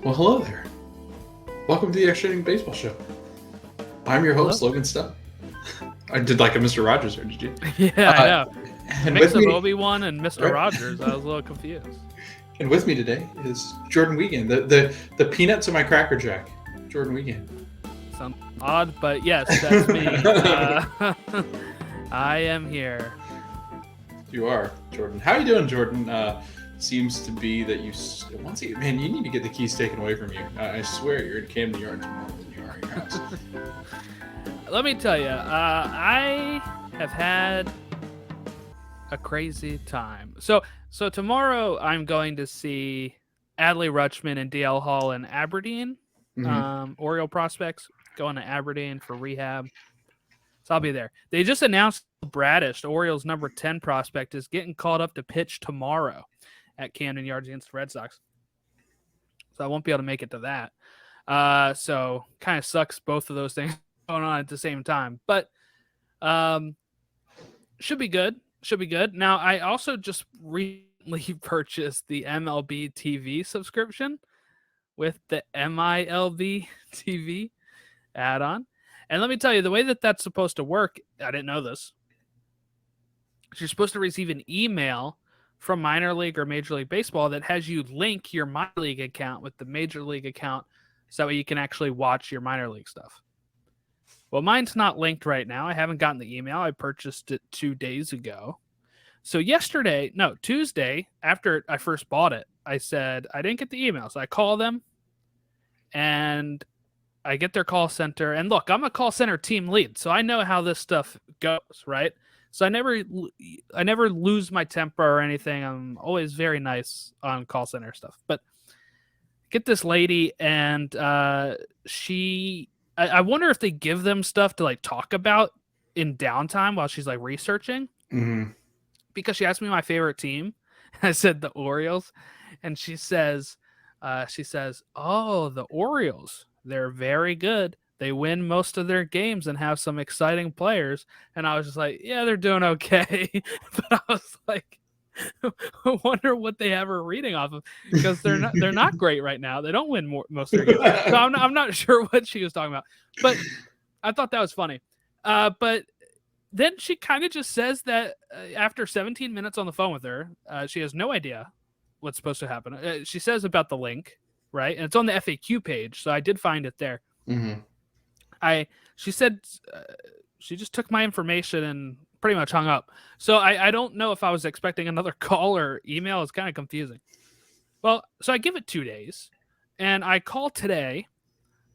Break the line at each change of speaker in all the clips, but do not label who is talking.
Well, hello there. Welcome to the Extra Inning Baseball Show. I'm your host,
Hello?
Logan Stubb. I did like a Mr. Rogers there, did you?
Yeah, I know.
And
Mix
with
of
me,
Obi-Wan and Mr.
right?
Rogers. I was a little confused.
And with me today is Jordan Wiegand, the peanuts of my Cracker Jack, Jordan Wiegand.
Sounds odd, but yes, that's me. I am here.
You are, Jordan. How you doing, Jordan? Seems to be that once again, man, you need to get the keys taken away from you. I swear, you're in Camden Yards more than you are in your house.
Let me tell you, I have had a crazy time. So tomorrow I'm going to see Adley Rutschman and DL Hall in Aberdeen. Oriole prospects going to Aberdeen for rehab. So I'll be there. They just announced Bradish, the Orioles' number 10 prospect, is getting called up to pitch tomorrow at Camden Yards against the Red Sox. So I won't be able to make it to that. So kind of sucks both of those things going on at the same time. But should be good. Should be good. Now, I also just recently purchased the MLB TV subscription with the MILB TV add-on. And let me tell you, the way that that's supposed to work, I didn't know this. You're supposed to receive an email from minor league or Major League Baseball that has you link your minor league account with the Major League account so that way you can actually watch your minor league stuff. Well, mine's not linked right now. I haven't gotten the email. I purchased it 2 days ago. So Tuesday, after I first bought it, I said I didn't get the email. So I call them and I get their call center. And look, I'm a call center team lead, so I know how this stuff goes, right? So I never lose my temper or anything. I'm always very nice on call center stuff. But get this lady, and I wonder if they give them stuff to like talk about in downtime while she's like researching.
Mm-hmm.
Because she asked me my favorite team. I said the Orioles, and she says, "Oh, the Orioles. They're very good. They win most of their games and have some exciting players." And I was just like, "Yeah, they're doing okay." But I was like, I wonder what they have her reading off of, because they're not great right now. They don't win most of their games. So I'm not sure what she was talking about. But I thought that was funny. But then she kind of just says that after 17 minutes on the phone with her, she has no idea what's supposed to happen. She says about the link, right? And it's on the FAQ page, so I did find it there.
Mm-hmm.
She said she just took my information and pretty much hung up. So I don't know if I was expecting another call or email. It's kind of confusing. Well, so I give it 2 days, and I call today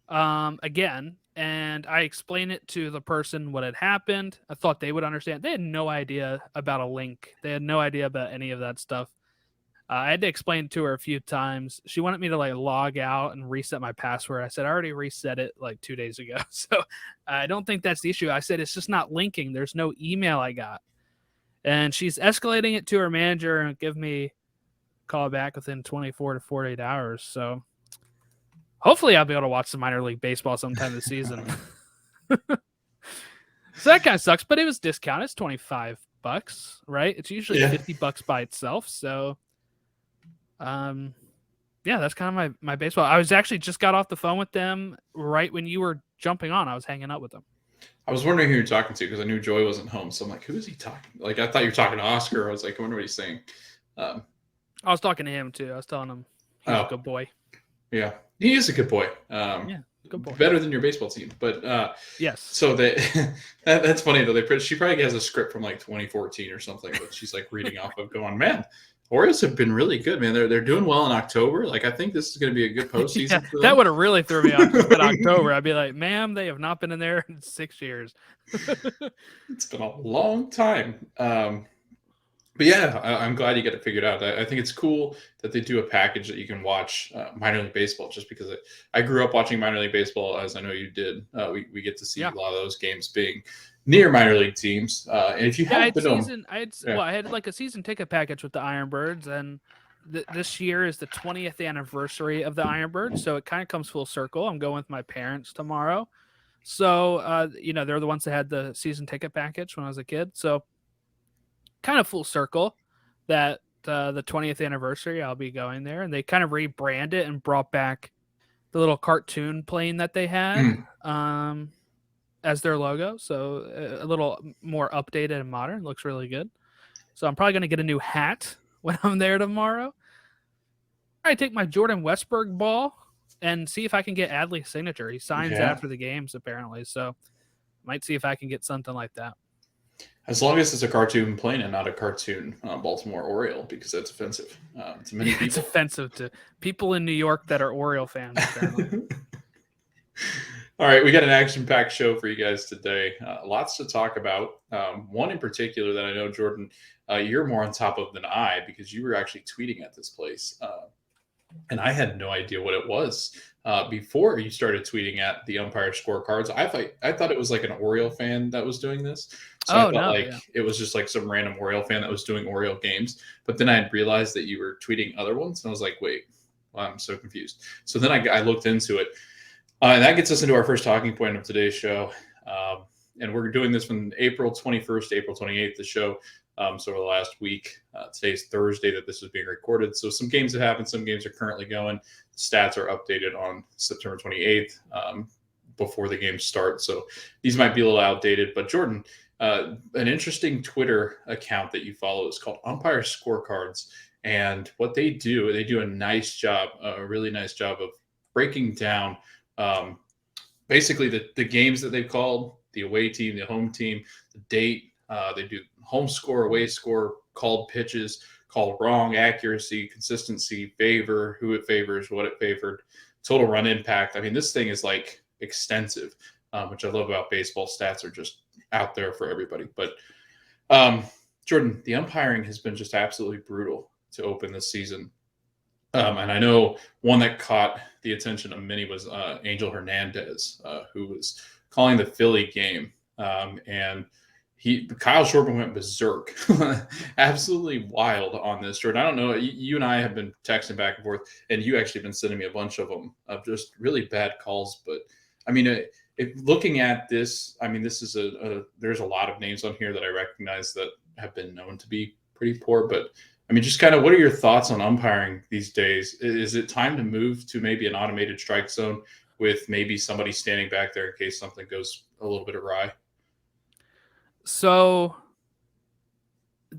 again, and I explain it to the person what had happened. I thought they would understand. They had no idea about a link. They had no idea about any of that stuff. I had to explain it to her a few times. She wanted me to like log out and reset my password. I said I already reset it like 2 days ago. So I don't think that's the issue. I said it's just not linking. There's no email I got. And she's escalating it to her manager and give me a call back within 24 to 48 hours. So hopefully I'll be able to watch some minor league baseball sometime this season. So that kind of sucks, but it was discounted. It's $25, right? It's usually $50 by itself. So yeah, that's kind of my baseball. I was actually just got off the phone with them right when you were jumping on. I was hanging out with them.
I was wondering who you're talking to because I knew Joy wasn't home. So I'm like, who is he talking? Like, I thought you were talking to Oscar. I was like, I wonder what he's saying.
I was talking to him too. I was telling him he's a good boy.
Yeah, he is a good boy.
Yeah, good boy.
Better than your baseball team. But
yes.
So that's funny though. She probably has a script from like 2014 or something that she's like reading off of, going, man, Orioles have been really good, man. They're doing well in October. Like, I think this is going to be a good postseason.
Yeah,
for them.
That would have really threw me off in October. I'd be like, ma'am, they have not been in there in 6 years.
It's been a long time. But yeah, I'm glad you got it figured out. I think it's cool that they do a package that you can watch minor league baseball, just because I grew up watching minor league baseball, as I know you did. We get to see a lot of those games being near minor league teams. And if you haven't been
I had like a season ticket package with the Ironbirds, and this year is the 20th anniversary of the Ironbirds, so it kind of comes full circle. I'm going with my parents tomorrow. So, they're the ones that had the season ticket package when I was a kid. So kind of full circle that the 20th anniversary, I'll be going there, and they kind of rebrand it and brought back the little cartoon plane that they had as their logo. So a little more updated and modern. Looks really good. So I'm probably going to get a new hat when I'm there tomorrow. I take my Jordan Westberg ball and see if I can get Adley's signature. He signs
Yeah.
after the games apparently, so might see if I can get something like that.
As long as it's a cartoon plane and not a cartoon Baltimore Oriole, because that's offensive to many people.
It's offensive to people in New York that are Oriole fans, apparently.
All right, we got an action-packed show for you guys today. Lots to talk about. One in particular that I know, Jordan, you're more on top of than I, because you were actually tweeting at this place. And I had no idea what it was before you started tweeting at the umpire scorecards. I thought it was like an Oriole fan that was doing this. So I thought it was just like some random Oriole fan that was doing Oriole games. But then I realized that you were tweeting other ones, and I was like, wait, well, I'm so confused. So then I looked into it. And that gets us into our first talking point of today's show. And we're doing this from April 21st to April 28th, the show. So over the last week, today's Thursday that this is being recorded. So some games have happened. Some games are currently going. Stats are updated on September 28th before the games start. So these might be a little outdated. But Jordan, an interesting Twitter account that you follow is called Umpire Scorecards. And what they do a nice job, a really nice job of breaking down basically the games that they've called, the away team, the home team, the date. They do home score, away score, called pitches, called wrong, accuracy, consistency, favor, who it favors, what it favored, total run impact. I mean, this thing is like extensive, which I love about baseball. Stats are just out there for everybody. But Jordan, the umpiring has been just absolutely brutal to open this season. And I know one that caught the attention of many was Angel Hernandez, who was calling the Philly game. And Kyle Shortman went berserk, absolutely wild on this, Jordan. I don't know. You and I have been texting back and forth, and you actually been sending me a bunch of them of just really bad calls. But I mean, looking at this, I mean, this is there's a lot of names on here that I recognize that have been known to be pretty poor. But I mean, just kind of what are your thoughts on umpiring these days? Is it time to move to maybe an automated strike zone with maybe somebody standing back there in case something goes a little bit awry?
So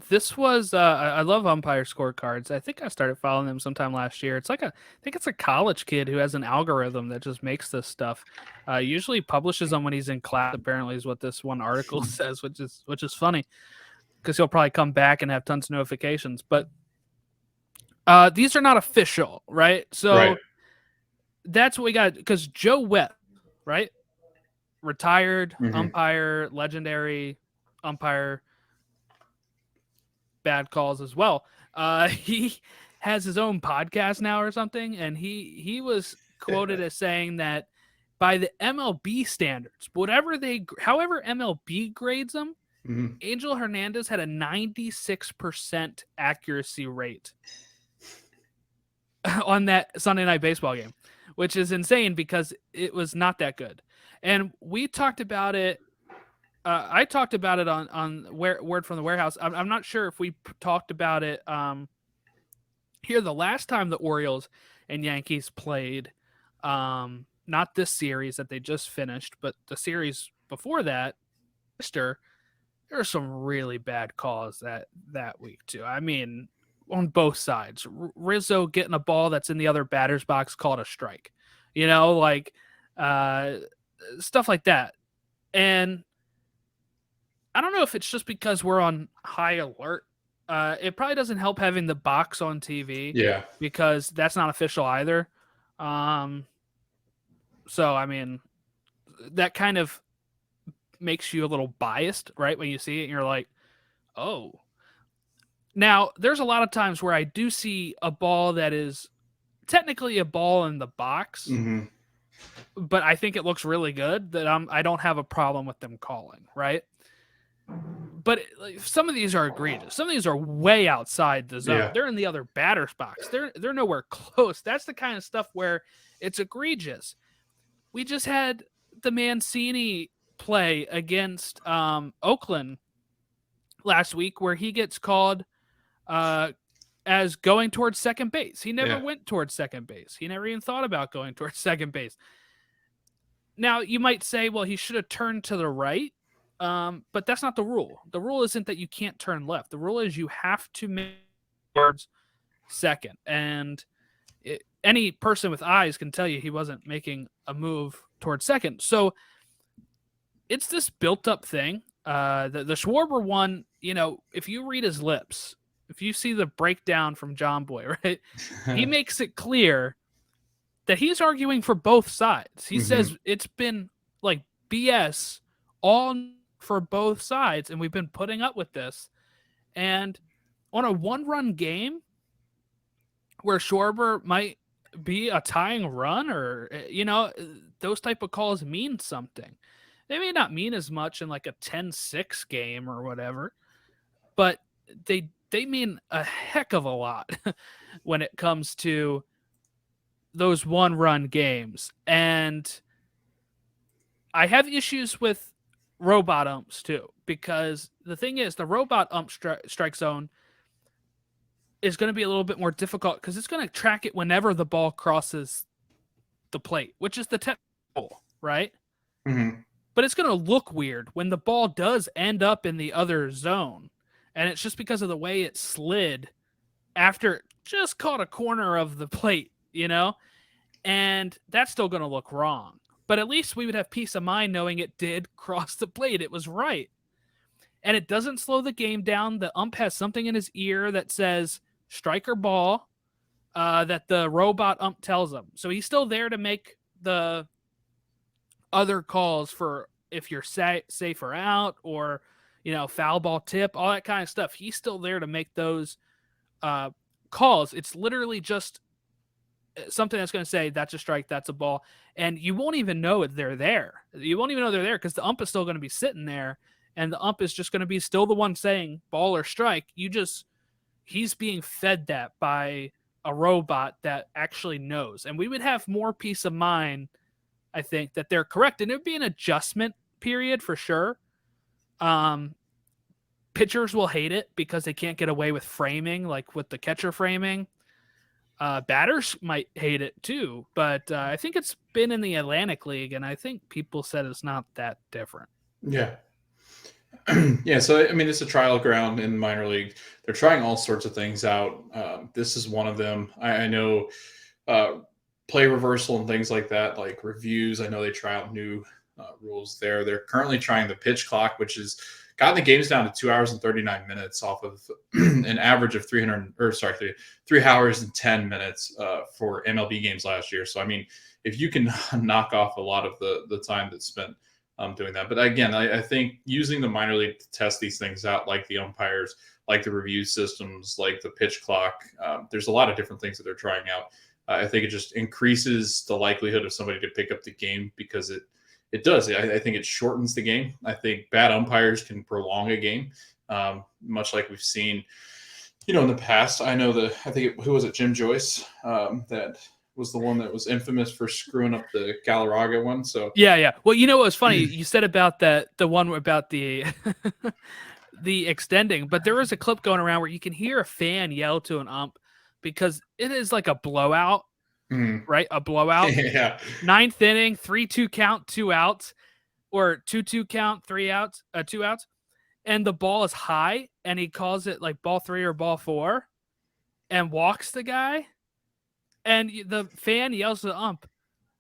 this was I love umpire scorecards. I think I started following them sometime last year. I think it's a college kid who has an algorithm that just makes this stuff. Usually publishes them when he's in class, apparently, is what this one article says, which is funny because he'll probably come back and have tons of notifications. But these are not official, right? So that's what we got, because Joe Webb, right? Retired umpire, legendary umpire, bad calls as well. He has his own podcast now or something, and he was quoted as saying that by the MLB standards, however MLB grades them, Angel Hernandez had a 96% accuracy rate on that Sunday Night Baseball game, which is insane because it was not that good. And we talked about it. I talked about it on Word from the Warehouse. I'm not sure if we talked about it here the last time the Orioles and Yankees played. Not this series that they just finished, but the series before that. There were some really bad calls that week too. I mean, on both sides. Rizzo getting a ball that's in the other batter's box called a strike. Like stuff like that. And I don't know if it's just because we're on high alert. It probably doesn't help having the box on TV.
Yeah.
Because that's not official either. So, I mean, that kind of makes you a little biased, right? When you see it and you're like, oh. Now, there's a lot of times where I do see a ball that is technically a ball in the box, but I think it looks really good that I don't have a problem with them calling, right? But some of these are egregious. Some of these are way outside the zone.
Yeah.
They're in the other batter's box. They're nowhere close. That's the kind of stuff where it's egregious. We just had the Mancini play against Oakland last week where he gets called as going towards second base. He never
Yeah.
went towards second base. He never even thought about going towards second base. Now, you might say, well, he should have turned to the right, but that's not the rule. The rule isn't that you can't turn left. The rule is you have to make towards second. And any person with eyes can tell you he wasn't making a move towards second. So it's this built-up thing. The Schwarber one, if you read his lips, if you see the breakdown from John Boy, right, he makes it clear that he's arguing for both sides. He says it's been like BS all for both sides, and we've been putting up with this. And on a one-run game where Schwarber might be a tying run, or those type of calls mean something. They may not mean as much in like a 10-6 game or whatever, but they mean a heck of a lot when it comes to those one-run games. And I have issues with robot umps too, because the thing is, the robot ump strike zone is going to be a little bit more difficult because it's going to track it whenever the ball crosses the plate, which is the technical, right?
Mm-hmm.
But it's going to look weird when the ball does end up in the other zone. And it's just because of the way it slid after it just caught a corner of the plate, and that's still going to look wrong. But at least we would have peace of mind knowing it did cross the plate. It was right. And it doesn't slow the game down. The ump has something in his ear that says strike or ball, that the robot ump tells him. So he's still there to make the other calls for if you're safe or out, or, foul ball tip, all that kind of stuff. He's still there to make those calls. It's literally just something that's going to say that's a strike, that's a ball, and you won't even know they're there. You won't even know they're there because the ump is still going to be sitting there, and the ump is just going to be still the one saying ball or strike. He's being fed that by a robot that actually knows, and we would have more peace of mind, I think, that they're correct, and it would be an adjustment period for sure. Pitchers will hate it because they can't get away with framing, like with the catcher framing. Batters might hate it too, but I think it's been in the Atlantic League, and I think people said it's not that different.
Yeah. Yeah, so I mean, it's a trial ground in minor league. They're trying all sorts of things out. This is one of them. I know play reversal and things like that, like reviews. I know they try out new rules there. They're currently trying the pitch clock, which has gotten the games down to 2 hours and 39 minutes off of an average of 3 hours and 10 minutes for MLB games last year. So, I mean, if you can knock off a lot of the time that's spent doing that. But again, I think using the minor league to test these things out, like the umpires, like the review systems, like the pitch clock, there's a lot of different things that they're trying out. I think it just increases the likelihood of somebody to pick up the game because it does. I think it shortens the game. I think bad umpires can prolong a game, much like we've seen, in the past. I know who was it? Jim Joyce, that was the one that was infamous for screwing up the Galarraga one. So
yeah. Well, what was funny? You said about the one about the the extending, but there was a clip going around where you can hear a fan yell to an ump because it is like a blowout, right? A blowout.
Yeah.
9th inning, 3-2 count, 2 outs, or 2-2 count, 2 outs, and the ball is high, and he calls it like ball 3 or ball 4, and walks the guy, and the fan yells to the ump,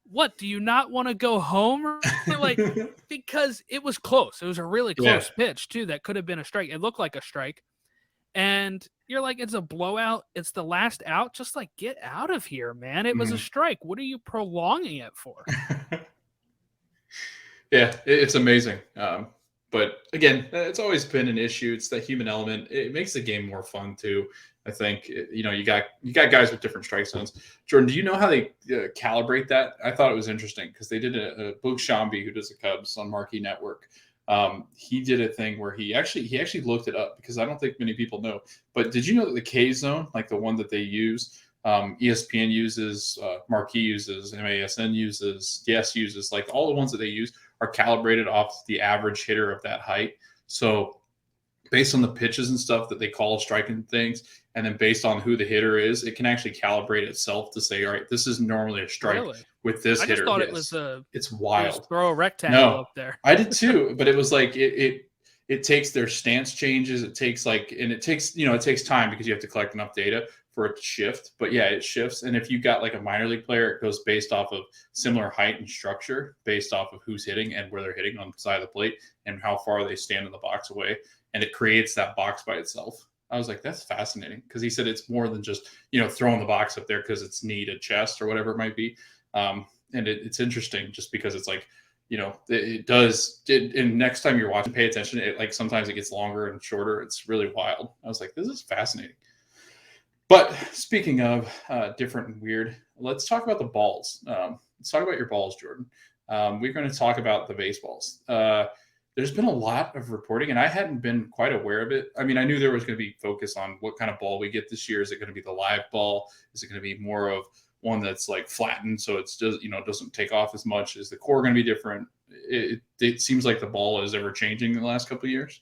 "What, do you not want to go home?" Like, because it was close. It was a really close pitch too. That could have been a strike. It looked like a strike. And you're like, it's a blowout. It's the last out. Just like, get out of here, man. It was a strike. What are you prolonging it for?
Yeah, it's amazing. But again, it's always been an issue. It's the human element. It makes the game more fun too. I think you got guys with different strike zones. Jordan, do you know how they calibrate that? I thought it was interesting because they did a Boog Shambi, who does the Cubs on Marquee Network. He did a thing where he actually looked it up because I don't think many people know. But did you know that the K zone, like the one that they use, ESPN uses, Marquee uses, MASN uses, Yes uses, like all the ones that they use are calibrated off the average hitter of that height. So based on the pitches and stuff that they call striking things, and then based on who the hitter is, it can actually calibrate itself to say, all right, this is normally a strike
Really?
with this
I just
hitter.
thought it
Yes,
was a
it's
just
wild.
throw a rectangle
No,
up there.
I did too, but it was like it takes their stance changes. It takes it takes it takes time because you have to collect enough data for it to shift. But yeah, it shifts. And if you got like a minor league player, it goes based off of similar height and structure, based off of who's hitting and where they're hitting on the side of the plate and how far they stand in the box away. And it creates that box by itself. I was like, that's fascinating, because he said it's more than just throwing the box up there because it's knee to chest or whatever it might be. And it's interesting just because it's like, it does. And next time you're watching, pay attention. It like sometimes it gets longer and shorter. It's really wild. I was like, this is fascinating. But speaking of different and weird, let's talk about the balls. Let's talk about your balls, Jordan. We're going to talk about the baseballs. There's been a lot of reporting, and I hadn't been quite aware of it. I mean, I knew there was going to be focus on what kind of ball we get this year. Is it going to be the live ball? Is it going to be more of one that's like flattened, so it's just doesn't take off as much? Is the core going to be different? It seems like the ball is ever changing in the last couple of years,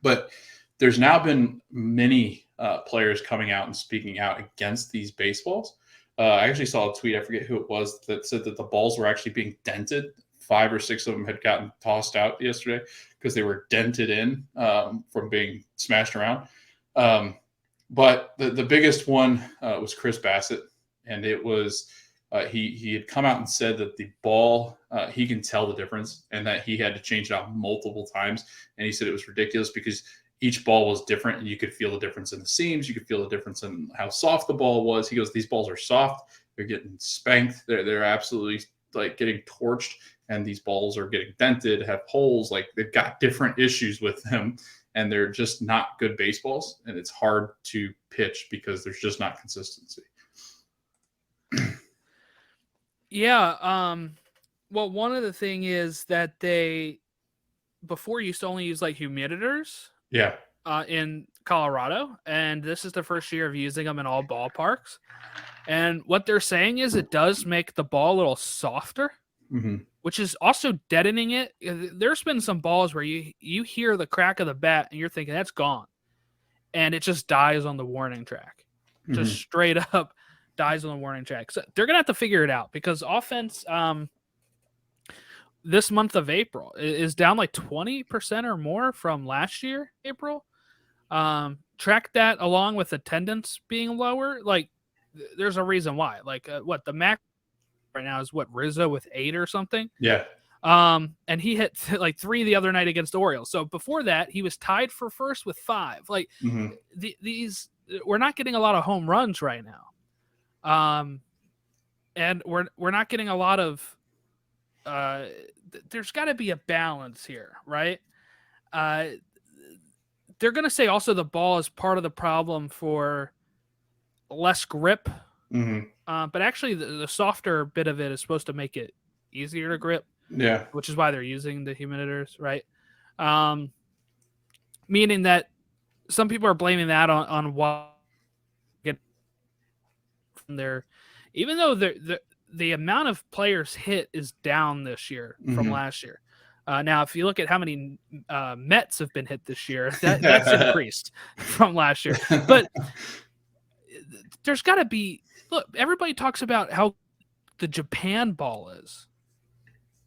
but there's now been many players coming out and speaking out against these baseballs. I actually saw a tweet, I forget who it was, that said that the balls were actually being dented. 5 or 6 of them had gotten tossed out yesterday because they were dented in from being smashed around. But the biggest one was Chris Bassett, and it was he had come out and said that the ball, he can tell the difference, and that he had to change it out multiple times. And he said it was ridiculous because each ball was different, and you could feel the difference in the seams. You could feel the difference in how soft the ball was. He goes, these balls are soft. They're getting spanked. They're absolutely like getting torched, and these balls are getting dented, have holes. Like they've got different issues with them, and they're just not good baseballs. And it's hard to pitch because there's just not consistency.
Yeah. Well, one of the thing is that they before used to only use like humidifiers.
Yeah.
In Colorado, and this is the first year of using them in all ballparks. And what they're saying is it does make the ball a little softer, which is also deadening it. There's been some balls where you hear the crack of the bat and you're thinking that's gone, and it just dies on the warning track. Just straight up dies on the warning track. So they're gonna have to figure it out, because offense this month of April is down like 20% or more from last year, April. Track that along with attendance being lower. Like, there's a reason why. Like, what the max right now is Rizzo with 8 or something.
Yeah.
And he hit like 3 the other night against the Orioles. So before that, he was tied for first with 5. Like these, we're not getting a lot of home runs right now. And we're not getting a lot of. There's got to be a balance here, right? They're going to say also the ball is part of the problem for less grip. But actually, the softer bit of it is supposed to make it easier to grip.
Yeah.
Which is why they're using the humidifiers, right? Meaning that some people are blaming that on why get from their, even though the amount of players hit is down this year from last year. Now, if you look at how many Mets have been hit this year, that's increased from last year. But there's got to be, look, everybody talks about how the Japan ball is.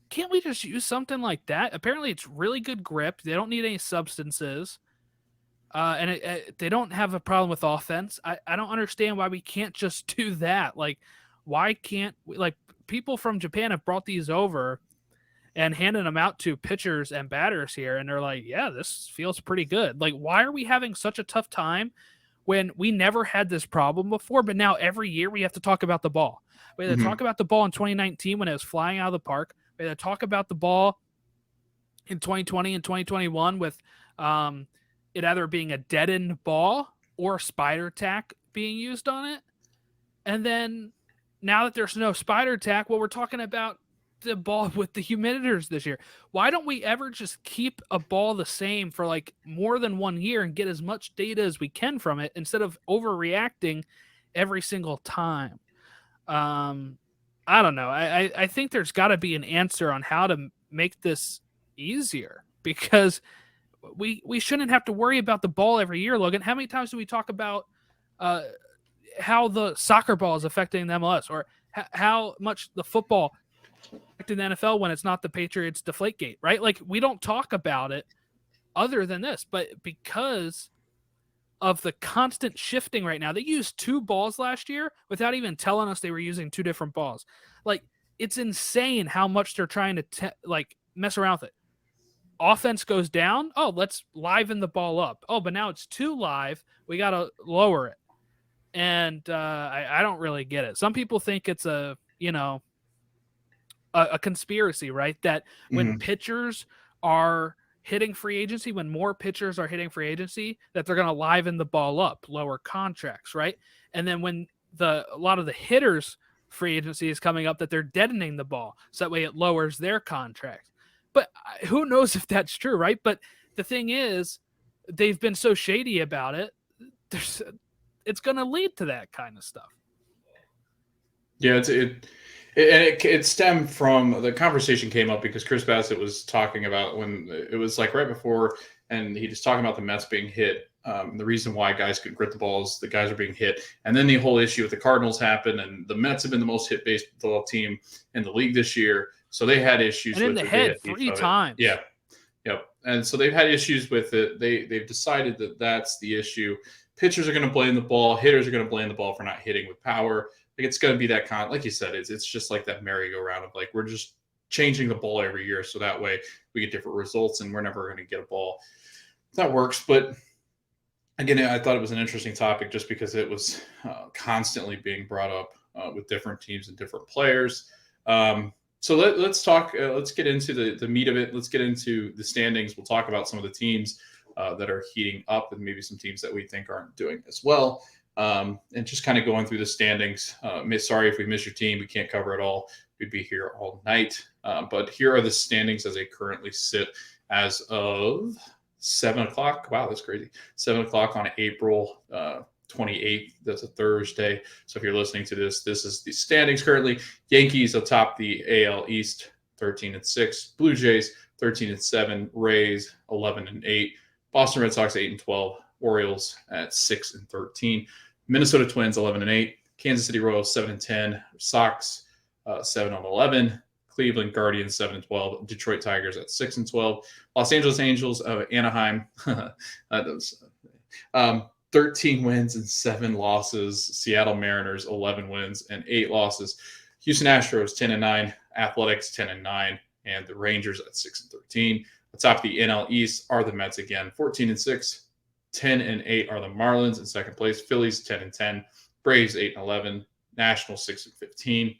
Can't we just use something like that? Apparently, it's really good grip. They don't need any substances. And they don't have a problem with offense. I don't understand why we can't just do that. Like, why can't we, like, people from Japan have brought these over and handed them out to pitchers and batters here, and they're like, yeah, this feels pretty good. Like, why are we having such a tough time when we never had this problem before, but now every year we have to talk about the ball? We had to talk about the ball in 2019 when it was flying out of the park. We had to talk about the ball in 2020 and 2021 with it either being a dead-end ball or spider tack being used on it. And then now that there's no spider tack, well, we're talking about the ball with the humidifiers this year. Why don't we ever just keep a ball the same for like more than 1 year and get as much data as we can from it instead of overreacting every single time? I don't know. I think there's got to be an answer on how to make this easier, because we shouldn't have to worry about the ball every year, Logan. How many times do we talk about how the soccer ball is affecting the MLS, or how much the football affecting the NFL when it's not the Patriots Deflategate, right? Like, we don't talk about it other than this, but because of the constant shifting right now, they used 2 balls last year without even telling us they were using 2 different balls. Like, it's insane how much they're trying to mess around with it. Offense goes down. Oh, let's liven the ball up. Oh, but now it's too live. We got to lower it. And I don't really get it. Some people think it's a conspiracy, right? That when pitchers are hitting free agency, when more pitchers are hitting free agency, that they're going to liven the ball up, lower contracts, right? And then when a lot of the hitters free agency is coming up, that they're deadening the ball, so that way it lowers their contract. But who knows if that's true, right? But the thing is, they've been so shady about it. It's going to lead to that kind of stuff.
Yeah, it stemmed from the conversation came up because Chris Bassett was talking about when it was like right before, and he was talking about the Mets being hit. The reason why guys could grit the balls, the guys are being hit, and then the whole issue with the Cardinals happened, and the Mets have been the most hit baseball team in the league this year, so they had issues
and
with
in the head 3 times.
Yeah, yep, and so they've had issues with it. They've decided that that's the issue. Pitchers are going to blame the ball. Hitters are going to blame the ball for not hitting with power. Like, it's going to be that like you said, it's just like that merry-go-round of like, we're just changing the ball every year, so that way we get different results, and we're never going to get a ball that works. But again, I thought it was an interesting topic just because it was constantly being brought up with different teams and different players. So let's talk. Let's get into the meat of it. Let's get into the standings. We'll talk about some of the teams that are heating up, and maybe some teams that we think aren't doing as well. And just kind of going through the standings. Sorry if we miss your team. We can't cover it all. We'd be here all night. But here are the standings as they currently sit as of 7 o'clock. Wow, that's crazy. 7 o'clock on April 28th. That's a Thursday. So if you're listening to this is the standings currently. Yankees atop the AL East, 13-6. Blue Jays, 13-7. Rays, 11-8. Boston Red Sox, 8-12. Orioles at 6-13. Minnesota Twins, 11-8. Kansas City Royals, 7-10. Sox, 7-11. Cleveland Guardians, 7-12. Detroit Tigers at 6-12. Los Angeles Angels of Anaheim, 13 wins and 7 losses. Seattle Mariners, 11 wins and 8 losses. Houston Astros, 10-9. Athletics, 10-9. And the Rangers at 6-13. Atop the NL East are the Mets again, 14-6. 10-8 are the Marlins in second place. Phillies 10-10. Braves 8-11. Nationals 6-15.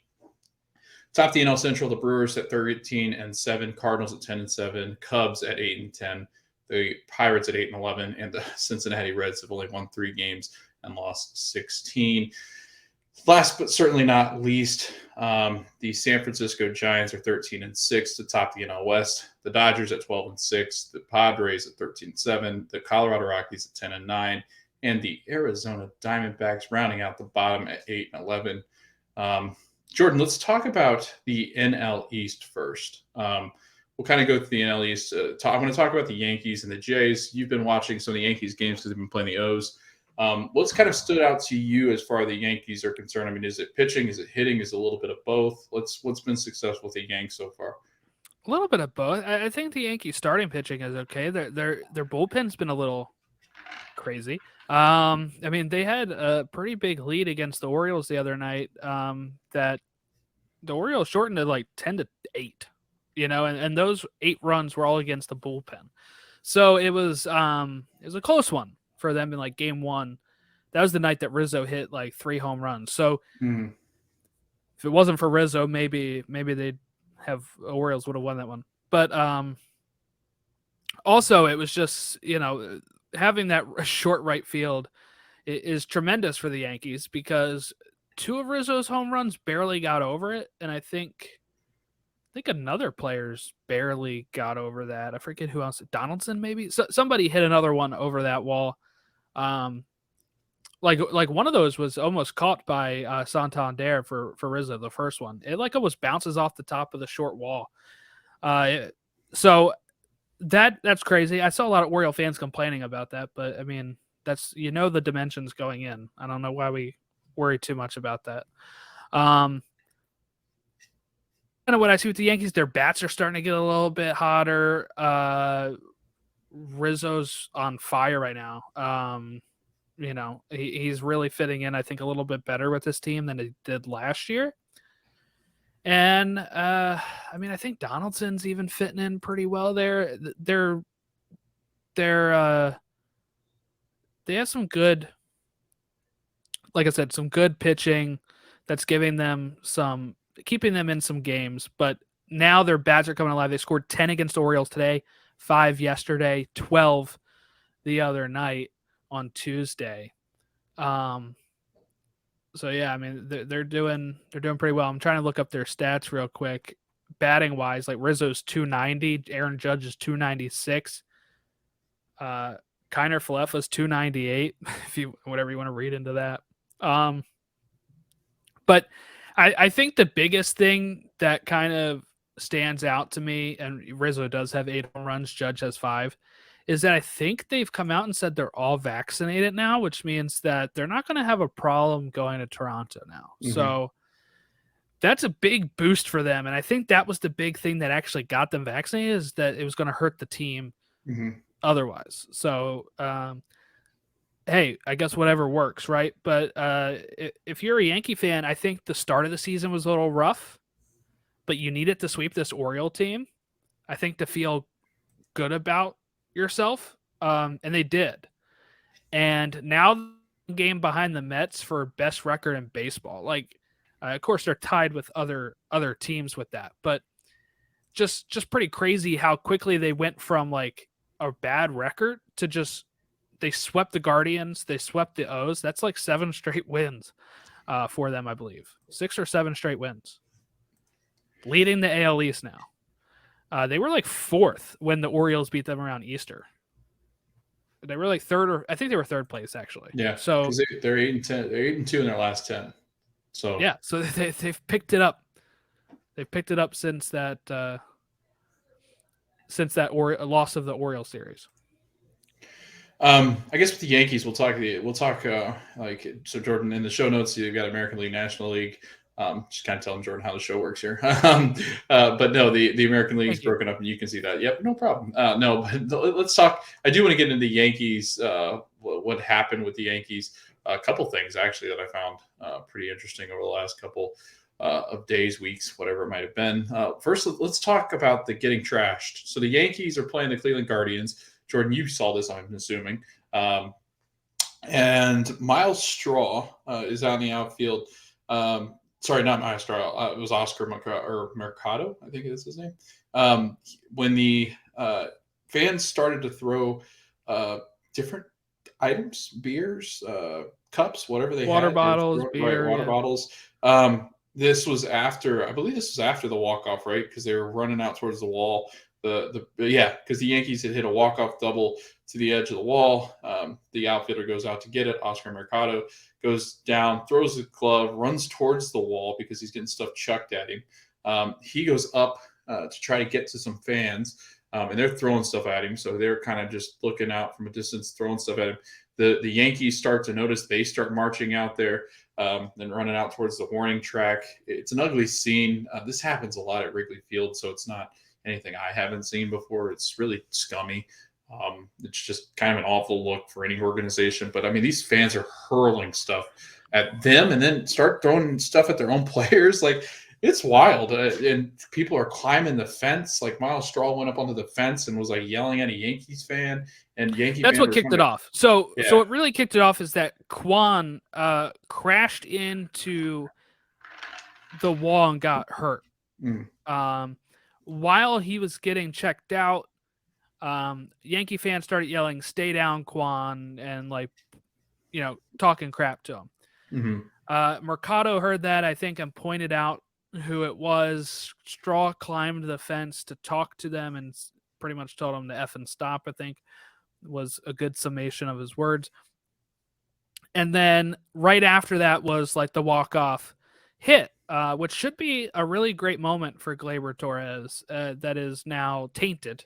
Top the NL Central, the Brewers at 13-7. Cardinals at 10-7. Cubs at 8-10. The Pirates at 8-11, and the Cincinnati Reds have only won 3 games and lost 16. Last but certainly not least, the San Francisco Giants are 13-6 to top the NL West. The Dodgers at 12-6, the Padres at 13-7, the Colorado Rockies at 10-9, and the Arizona Diamondbacks rounding out the bottom at 8-11. Jordan, let's talk about the NL East first. We'll kind of go through the NL East. I'm going to talk about the Yankees and the Jays. You've been watching some of the Yankees games because they've been playing the O's. What's kind of stood out to you as far as the Yankees are concerned? I mean, is it pitching? Is it hitting? Is it a little bit of both? What's been successful with the Yanks so far?
A little bit of both. I think the Yankees starting pitching is okay. Their bullpen's been a little crazy. I mean, they had a pretty big lead against the Orioles the other night. That the Orioles shortened to like 10-8. And those 8 runs were all against the bullpen. So it was a close one for them in like game 1. That was the night that Rizzo hit like 3 home runs. So if it wasn't for Rizzo, maybe they'd have Orioles would have won that one. But also it was just, having that short right field is tremendous for the Yankees because 2 of Rizzo's home runs barely got over it. And I think another player's barely got over that. I forget who else. Donaldson, maybe. So somebody hit another one over that wall. Like one of those was almost caught by Santander for Rizzo, the first one. It like almost bounces off the top of the short wall. So That's crazy. I saw a lot of Oriole fans complaining about that, but I mean, that's the dimensions going in. I don't know why we worry too much about that. Kind of what I see with the Yankees, their bats are starting to get a little bit hotter. Rizzo's on fire right now. He's really fitting in, I think, a little bit better with this team than he did last year. And I mean, I think Donaldson's even fitting in pretty well there. They have some good, like I said, some good pitching that's keeping them in some games. But now their bats are coming alive. They scored 10 against the Orioles today, 5 yesterday, 12 the other night on Tuesday. So yeah, I mean they're doing pretty well. I'm trying to look up their stats real quick. Batting wise, like Rizzo's 290, Aaron Judge is 296. Kiner Falefa's 298, if you whatever you want to read into that. But I think the biggest thing that kind of stands out to me, and Rizzo does have 8 home runs, Judge has 5, is that I think they've come out and said they're all vaccinated now, which means that they're not going to have a problem going to Toronto now. Mm-hmm. So that's a big boost for them. And I think that was the big thing that actually got them vaccinated, is that it was going to hurt the team otherwise. So, hey, I guess whatever works, right? But if you're a Yankee fan, I think the start of the season was a little rough, but you needed to sweep this Oriole team, I think, to feel good about yourself, and they did. And now the game behind the Mets for best record in baseball. Like, of course, they're tied with other teams with that, but just pretty crazy how quickly they went from like a bad record to just they swept the Guardians, they swept the O's. That's like 7 straight wins for them, I believe. 6 or 7 straight wins, leading the AL East now. They were like 4th when the Orioles beat them around Easter. They were like 3rd, or I think they were 3rd place actually.
Yeah.
So
they're 8-10. They're 8-2 in their last 10. So
yeah. So they've picked it up. They've picked it up since that loss of the Orioles series.
I guess with the Yankees, we'll talk. So Jordan, in the show notes, you've got American League, National League. Just kind of telling Jordan how the show works here. But no, the American League is broken up, and you can see that. Yep, no problem. No, but let's talk. I do want to get into the Yankees. What happened with the Yankees? A couple things actually that I found pretty interesting over the last couple of days, weeks, whatever it might have been. First, let's talk about the getting trashed. So the Yankees are playing the Cleveland Guardians. Jordan, you saw this, I'm assuming. And Miles Straw is on the outfield. Sorry, not Miles Straw. It was Oscar Mercado, I think is his name. When the fans started to throw different items, beers, cups, whatever they
water
had.
Bottles, beer,
water bottles. This was after, I believe this was after the walk-off, right? Because they were running out towards the wall. Because the Yankees had hit a walk-off double to the edge of the wall. The outfielder goes out to get it. Oscar Mercado goes down, throws the glove, runs towards the wall because he's getting stuff chucked at him. He goes up to try to get to some fans, and they're throwing stuff at him. So they're kind of just looking out from a distance, throwing stuff at him. The Yankees start to notice. They start marching out there, then running out towards the warning track. It's an ugly scene. This happens a lot at Wrigley Field, so it's not anything I haven't seen before. It's really scummy. It's just kind of an awful look for any organization. But I mean, these fans are hurling stuff at them and then start throwing stuff at their own players. Like, it's wild. And people are climbing the fence. Like, Miles Straw went up onto the fence and was like yelling at a Yankees fan. And
that's what kicked it off. So what really kicked it off is that Kwan crashed into the wall and got hurt. While he was getting checked out, Yankee fans started yelling, "Stay down, Kwan," and talking crap to him. Mercado heard that, I think, and pointed out who it was. Straw climbed the fence to talk to them and pretty much told them to effing stop, I think was a good summation of his words. And then right after that was like the walk-off hit, which should be a really great moment for Gleyber Torres, that is now tainted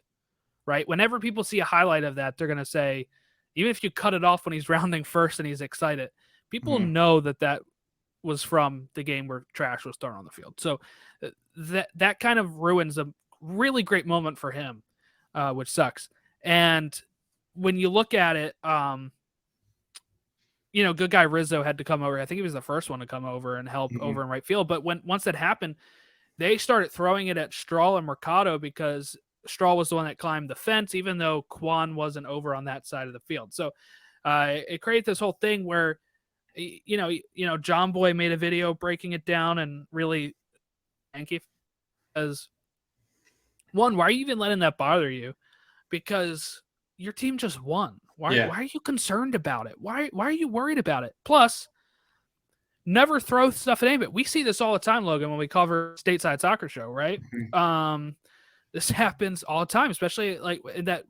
right? Whenever people see a highlight of that, they're going to say, even if you cut it off when he's rounding first and he's excited, people know that was from the game where trash was thrown on the field. So that kind of ruins a really great moment for him, which sucks. And when you look at it, good guy Rizzo had to come over. I think he was the first one to come over and help over in right field. But once that happened, they started throwing it at Straw and Mercado because Straw was the one that climbed the fence, even though Kwan wasn't over on that side of the field. So it created this whole thing where, John Boy made a video breaking it down and really Yankee because one, why are you even letting that bother you? Because your team just won. Why are you concerned about it? Why are you worried about it? Plus, never throw stuff at anybody. We see this all the time, Logan, when we cover Stateside Soccer Show, right? This happens all the time, especially like in that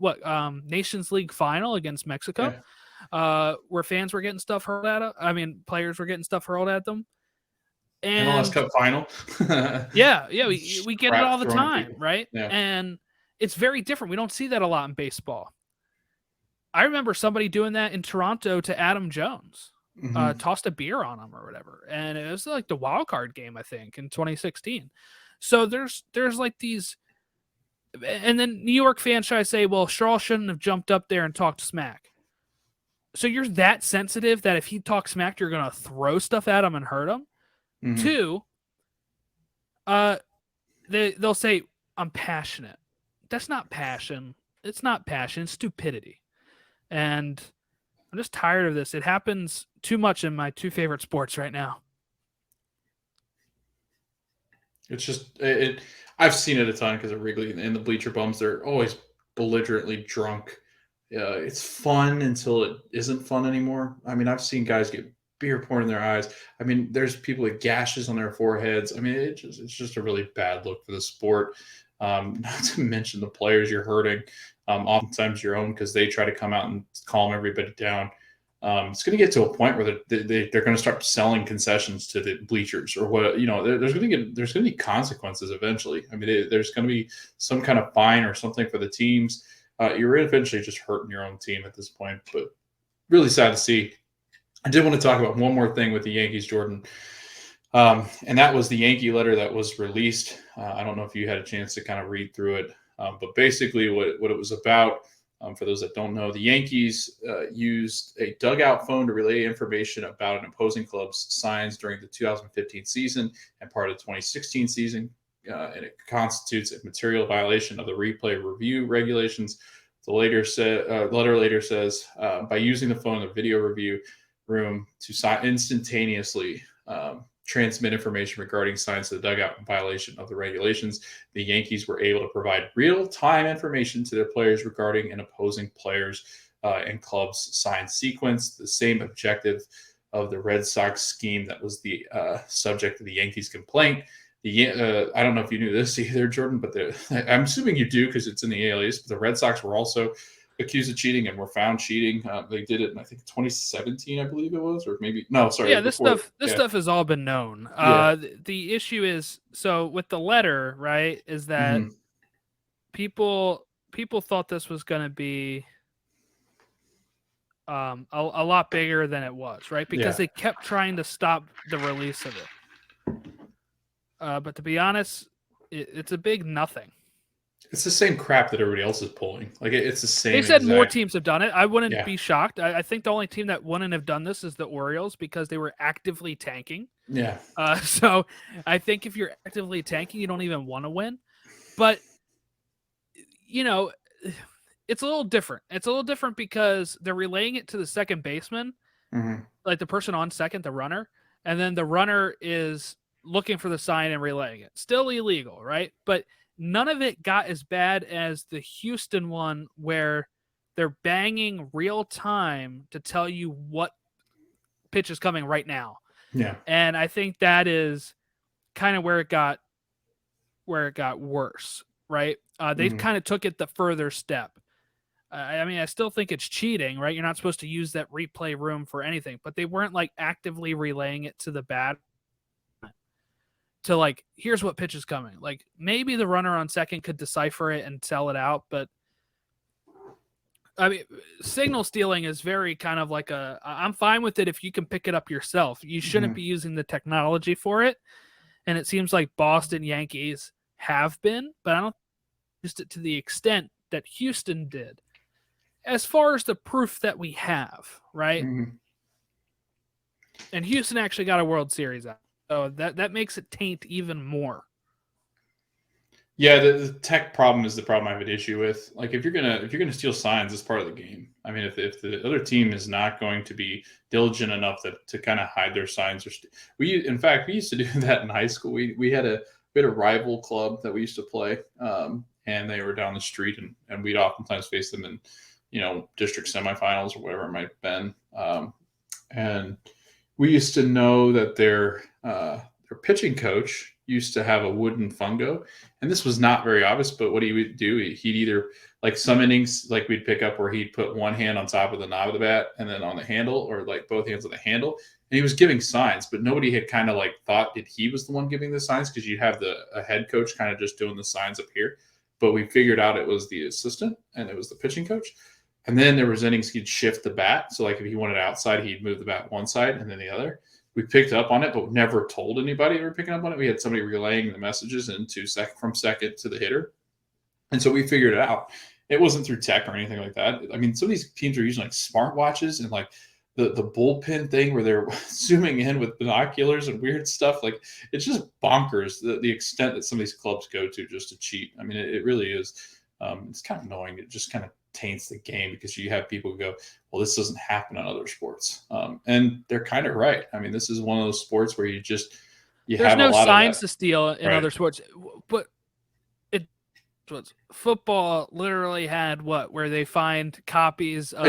Nations League final against Mexico, where fans were getting stuff hurled at them. I mean, players were getting stuff hurled at them. And
MLS Cup final.
we get it all the time, right?
Yeah.
And it's very different. We don't see that a lot in baseball. I remember somebody doing that in Toronto to Adam Jones, tossed a beer on him or whatever. And it was like the wild card game, I think, in 2016. So there's like these, and then New York fans try to say, well, Straw shouldn't have jumped up there and talked smack. So you're that sensitive that if he talks smack, you're going to throw stuff at him and hurt him. Two, they'll say, I'm passionate. That's not passion. It's not passion. It's stupidity. And I'm just tired of this. It happens too much in my two favorite sports right now.
It's just I've seen it a ton because of Wrigley and the bleacher bums. They're always belligerently drunk. It's fun until it isn't fun anymore. I mean, I've seen guys get beer poured in their eyes. I mean, there's people with gashes on their foreheads. I mean, it's just a really bad look for the sport. Not to mention the players you're hurting. Oftentimes your own because they try to come out and calm everybody down. It's going to get to a point where they're going to start selling concessions to the bleachers or what, there's going to be consequences eventually. I mean, there's going to be some kind of fine or something for the teams. You're eventually just hurting your own team at this point, but really sad to see. I did want to talk about one more thing with the Yankees, Jordan. And that was the Yankee letter that was released. I don't know if you had a chance to kind of read through it. But basically what it was about, for those that don't know, the Yankees used a dugout phone to relay information about an opposing club's signs during the 2015 season and part of the 2016 season. And it constitutes a material violation of the replay review regulations. The letter later says, by using the phone in the video review room to instantaneously transmit information regarding signs of the dugout in violation of the regulations, the Yankees were able to provide real-time information to their players regarding an opposing players and club's sign sequence, the same objective of the Red Sox scheme that was the subject of the Yankees complaint. I don't know if you knew this either, Jordan, but I'm assuming you do because it's in the alias, but the Red Sox were also accused of cheating and were found cheating. They did it in, I think, 2017, I believe it was, or maybe no, sorry.
Yeah, this stuff has all been known. The issue is, so with the letter, right, is that people thought this was going to be a lot bigger than it was, right? Because they kept trying to stop the release of it. But to be honest, it's a big nothing.
It's the same crap that everybody else is pulling. Like it's the same.
They said more teams have done it. I wouldn't be shocked. I think the only team that wouldn't have done this is the Orioles because they were actively tanking.
Yeah.
So I think if you're actively tanking, you don't even want to win. But it's a little different. It's a little different because they're relaying it to the second baseman, like the person on second, the runner, and then the runner is looking for the sign and relaying it. Still illegal, right? But none of it got as bad as the Houston one where they're banging real time to tell you what pitch is coming right now.
Yeah.
And I think that is kind of where it got worse, right? They kind of took it the further step. I mean, I still think it's cheating, right? You're not supposed to use that replay room for anything, but they weren't like actively relaying it to the bat. To like, here's what pitch is coming. Like maybe the runner on second could decipher it and sell it out, but I mean, signal stealing is very kind of like I'm fine with it if you can pick it up yourself. You shouldn't be using the technology for it. And it seems like Boston Yankees have been, but I don't use it to the extent that Houston did. As far as the proof that we have, right?
Mm-hmm.
And Houston actually got a World Series out. So that makes it taint even more.
Yeah, the tech problem is the problem I have an issue with. Like if you're gonna steal signs, it's part of the game. I mean, if the other team is not going to be diligent enough to kind of hide their signs, we used to do that in high school. We had a rival club that we used to play, and they were down the street, and we'd oftentimes face them in district semifinals or whatever it might have been, and we used to know that their pitching coach used to have a wooden fungo, and this was not very obvious, but what he would do, he'd either, like some innings, like we'd pick up where he'd put one hand on top of the knob of the bat and then on the handle, or like both hands on the handle, and he was giving signs, but nobody had kind of like thought that he was the one giving the signs, because you'd have a head coach kind of just doing the signs up here, but we figured out it was the assistant and it was the pitching coach. And then there was innings he'd shift the bat, so like if he wanted outside, he'd move the bat one side and then the other. We picked up on it, but never told anybody we were picking up on it. We had somebody relaying the messages from second to the hitter. And so we figured it out. It wasn't through tech or anything like that. I mean, some of these teams are using like smartwatches and like the bullpen thing where they're zooming in with binoculars and weird stuff. Like it's just bonkers the extent that some of these clubs go to just to cheat. I mean, it really is. It's kind of annoying. It just kind of taints the game, because you have people who go, well, this doesn't happen on other sports, and they're kind of right. I mean, this is one of those sports where there's have
no
a lot
signs
of
to steal in other sports, but football literally had where they find copies of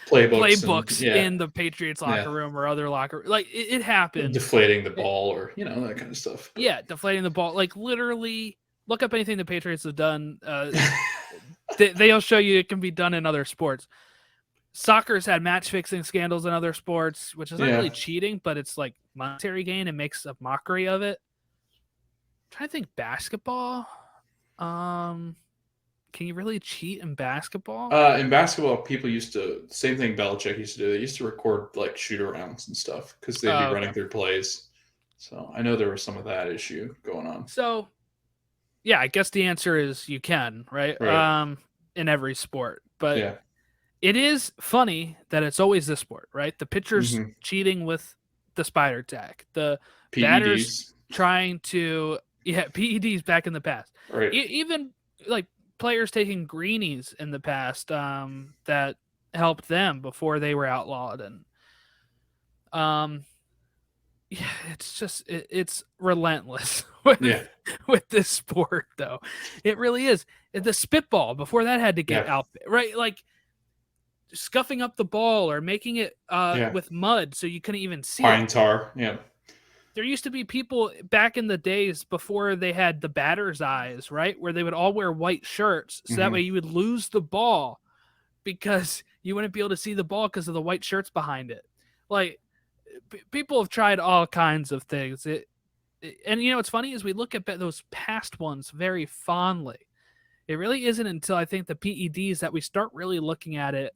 playbooks in the Patriots locker room or other locker, like it happened,
deflating the ball or that kind of stuff. But.
Yeah, deflating the ball, like literally. Look up anything the Patriots have done. They'll show you it can be done in other sports. Soccer's had match fixing scandals in other sports, which is not really cheating, but it's like monetary gain and makes a mockery of it. I'm trying to think basketball. Can you really cheat in basketball?
In basketball, people used to, same thing Belichick used to do. They used to record like shoot arounds and stuff because they'd be running through plays. So I know there was some of that issue going on.
So yeah, I guess the answer is you can, right? In every sport. But it is funny that it's always this sport, right? The pitchers cheating with the spider tag. The PEDs. Batters trying to PEDs back in the past.
Right.
Even like players taking greenies in the past that helped them before they were outlawed. And yeah, it's just it's relentless with this sport, though. It really is. The spitball before that had to get out, right? Like scuffing up the ball or making it with mud so you couldn't even see
pine tar. Yeah.
There used to be people back in the days before they had the batter's eyes, right, where they would all wear white shirts, so that way you would lose the ball because you wouldn't be able to see the ball because of the white shirts behind it. Like. People have tried all kinds of things. And what's funny is we look at those past ones very fondly. It really isn't until I think the PEDs that we start really looking at it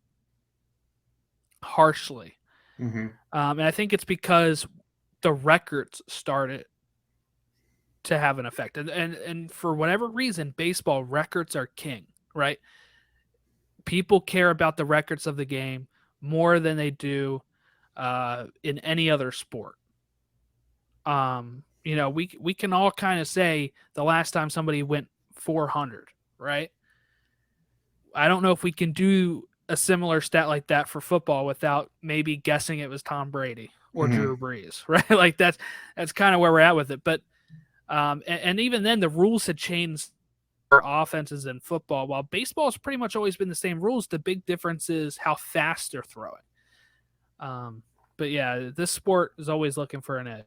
harshly. And I think it's because the records started to have an effect. And for whatever reason, baseball records are king, right? People care about the records of the game more than they do in any other sport. We can all kind of say the last time somebody went 400, right? I don't know if we can do a similar stat like that for football without maybe guessing it was Tom Brady or Drew Brees, right? Like that's kind of where we're at with it. But and even then the rules had changed for offenses in football. While baseball has pretty much always been the same rules, the big difference is how fast they're throwing. But yeah, this sport is always looking for an edge.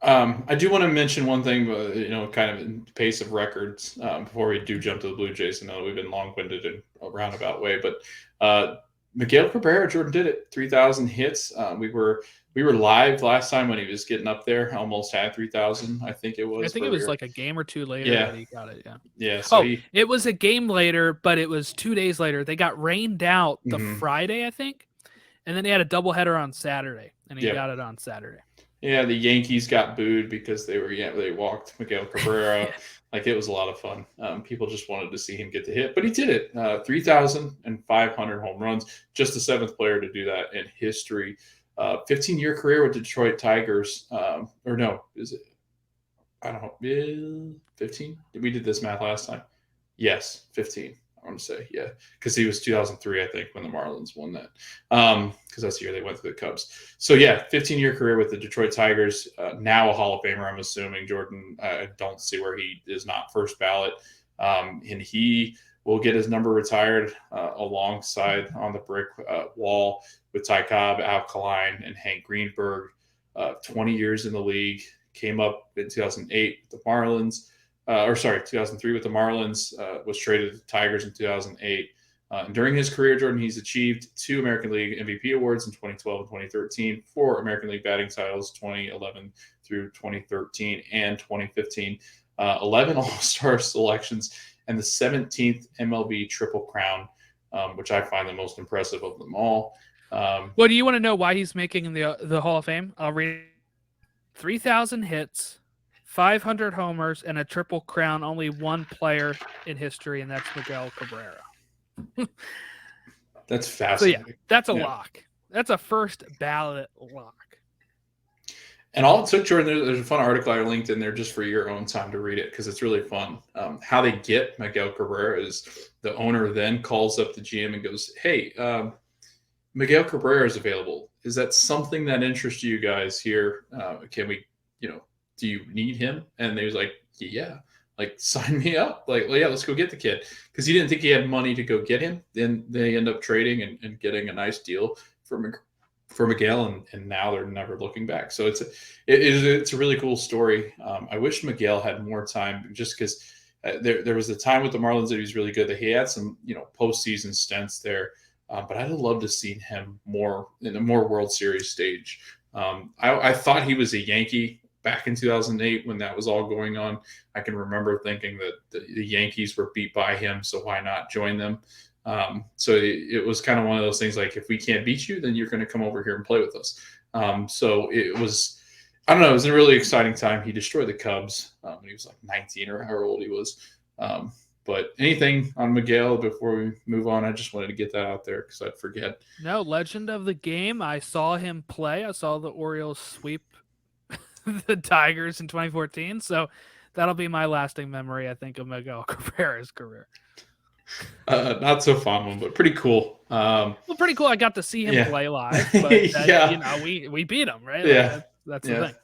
I do want to mention one thing, kind of in pace of records before we do jump to the Blue Jays. I know we've been long-winded in a roundabout way, but Miguel Cabrera, Jordan did it, 3,000 hits. We were We were live last time when he was getting up there, almost had 3,000. I think it
I
was
think it
where we
was
were.
like a game or two later
Yeah,
that he got it. Yeah.
yeah. So
Oh,
he.
it was a game later, but it was 2 days later. They got rained out the
Mhm.
Friday, I think, and then he had a doubleheader on Saturday, and he
Yeah,
got it on Saturday.
yeah. The Yankees got booed because they walked Miguel Cabrera.
Yeah.
Like it was a lot of fun. People just wanted to see him get the hit, but he did it. 3,500 home runs, just the seventh player to do that in history. 15-year career with Detroit Tigers. Or no, is it? I don't know. 15? We did this math last time. Yes, 15. I want to say, yeah, because he was 2003, I think, when the Marlins won that. Because that's the year they went to the Cubs. So yeah, 15-year career with the Detroit Tigers. Now a Hall of Famer, I'm assuming. Jordan, I don't see where he is not first ballot, and he will get his number retired alongside on the brick wall with Ty Cobb, Al Kaline, and Hank Greenberg. 20 years in the league. Came up in 2008 with the Marlins. 2003 with the Marlins, was traded to the Tigers in 2008. And during his career, Jordan, he's achieved 2 American League MVP awards in 2012 and 2013, 4 American League batting titles 2011 through 2013 and 2015, 11 All-Star selections, and the 17th MLB Triple Crown, which I find the most impressive of them all.
Well, do you want to know why he's making the Hall of Fame? I'll read 3,000 hits, 500 homers, and a triple crown. Only one player in history, and that's Miguel Cabrera.
That's
So yeah,
fascinating.
that's a
Yeah.
lock. That's a first ballot lock.
And all it took, Jordan, there's a fun article I linked in there just for your own time to read it because it's really fun. How they get Miguel Cabrera is the owner then calls up the GM and goes, "Hey, Miguel Cabrera is available. Is that something that interests you guys here? Can we, do you need him?" And they was like, "Yeah, like sign me up. Like, well, yeah, let's go get the kid," because he didn't think he had money to go get him. Then they end up trading and getting a nice deal for Miguel, and now they're never looking back. So it's a really cool story. I wish Miguel had more time, just because there was a time with the Marlins that he was really good. That he had some postseason stints there, but I'd have loved to seen him more in a more World Series stage. I thought he was a Yankee back in 2008 when that was all going on. I can remember thinking that the Yankees were beat by him, so why not join them? So it was kind of one of those things like, if we can't beat you, then you're going to come over here and play with us. So it was, I don't know, it was a really exciting time. He destroyed the Cubs when he was like 19 or however old he was. But anything on Miguel before we move on? I just wanted to get that out there because I'd forget.
No, legend of the game. I saw him play. I saw the Orioles sweep the Tigers in 2014. So that'll be my lasting memory, I think, of Miguel Cabrera's career.
Not so fun one, but pretty cool.
Well, pretty cool. I got to see him
Yeah.
play live, but
Yeah.
we beat him, right?
Yeah.
Like, that's
Yeah.
the thing.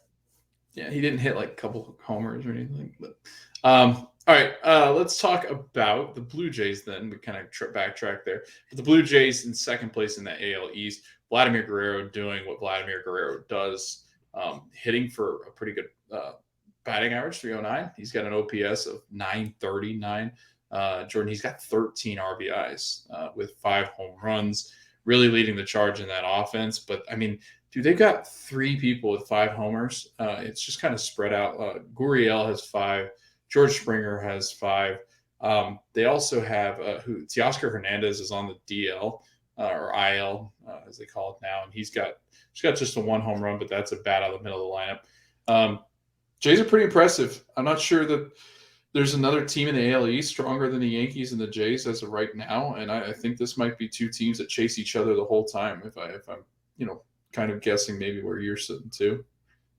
Yeah, he didn't hit like a couple of homers or anything. But all right, let's talk about the Blue Jays then. We kind of backtrack there. But the Blue Jays in second place in the AL East. Vladimir Guerrero doing what Vladimir Guerrero does, hitting for a pretty good batting average, 309. He's got an OPS of 939. Jordan, he's got 13 RBIs with 5 home runs, really leading the charge in that offense. But I mean, dude, they've got 3 people with 5 homers. It's just kind of spread out. Gurriel has 5. George Springer has 5. They also have Teoscar Hernandez is on the DL or IL as they call it now, and he's got just a 1 home run, but that's a bat out of the middle of the lineup. Jays are pretty impressive. I'm not sure that there's another team in the AL East stronger than the Yankees and the Jays as of right now, and I think this might be 2 teams that chase each other the whole time. If I'm kind of guessing maybe where you're sitting too,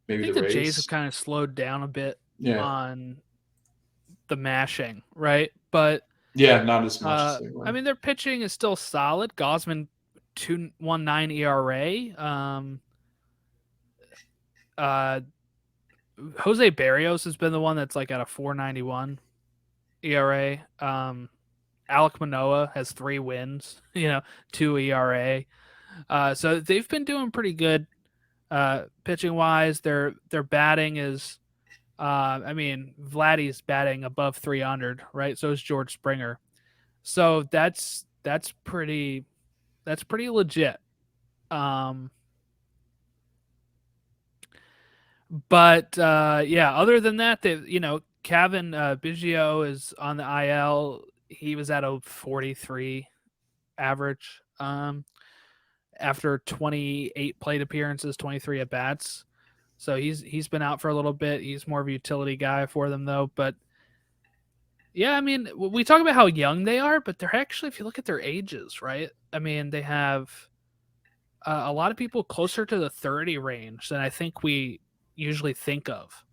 maybe
I think
the
the
Rays.
Jays have kind of slowed down a bit on the mashing, right? But
yeah, not as much as they were.
I mean, their pitching is still solid. Gosman 2.19 ERA. Jose Barrios has been the one that's like at a 4.91 ERA. Alek Manoah has 3 wins, 2 ERA. So they've been doing pretty good pitching wise. Their batting is, Vladdy's batting above 300, right? So is George Springer. So that's pretty legit. But yeah, other than that, Kevin Biggio is on the IL. He was at a 43 average after 28 plate appearances, 23 at bats. So he's been out for a little bit. He's more of a utility guy for them though. But yeah, I mean, we talk about how young they are, but they're actually, if you look at their ages, right? I mean, they have a lot of people closer to the 30 range than I think we usually think of,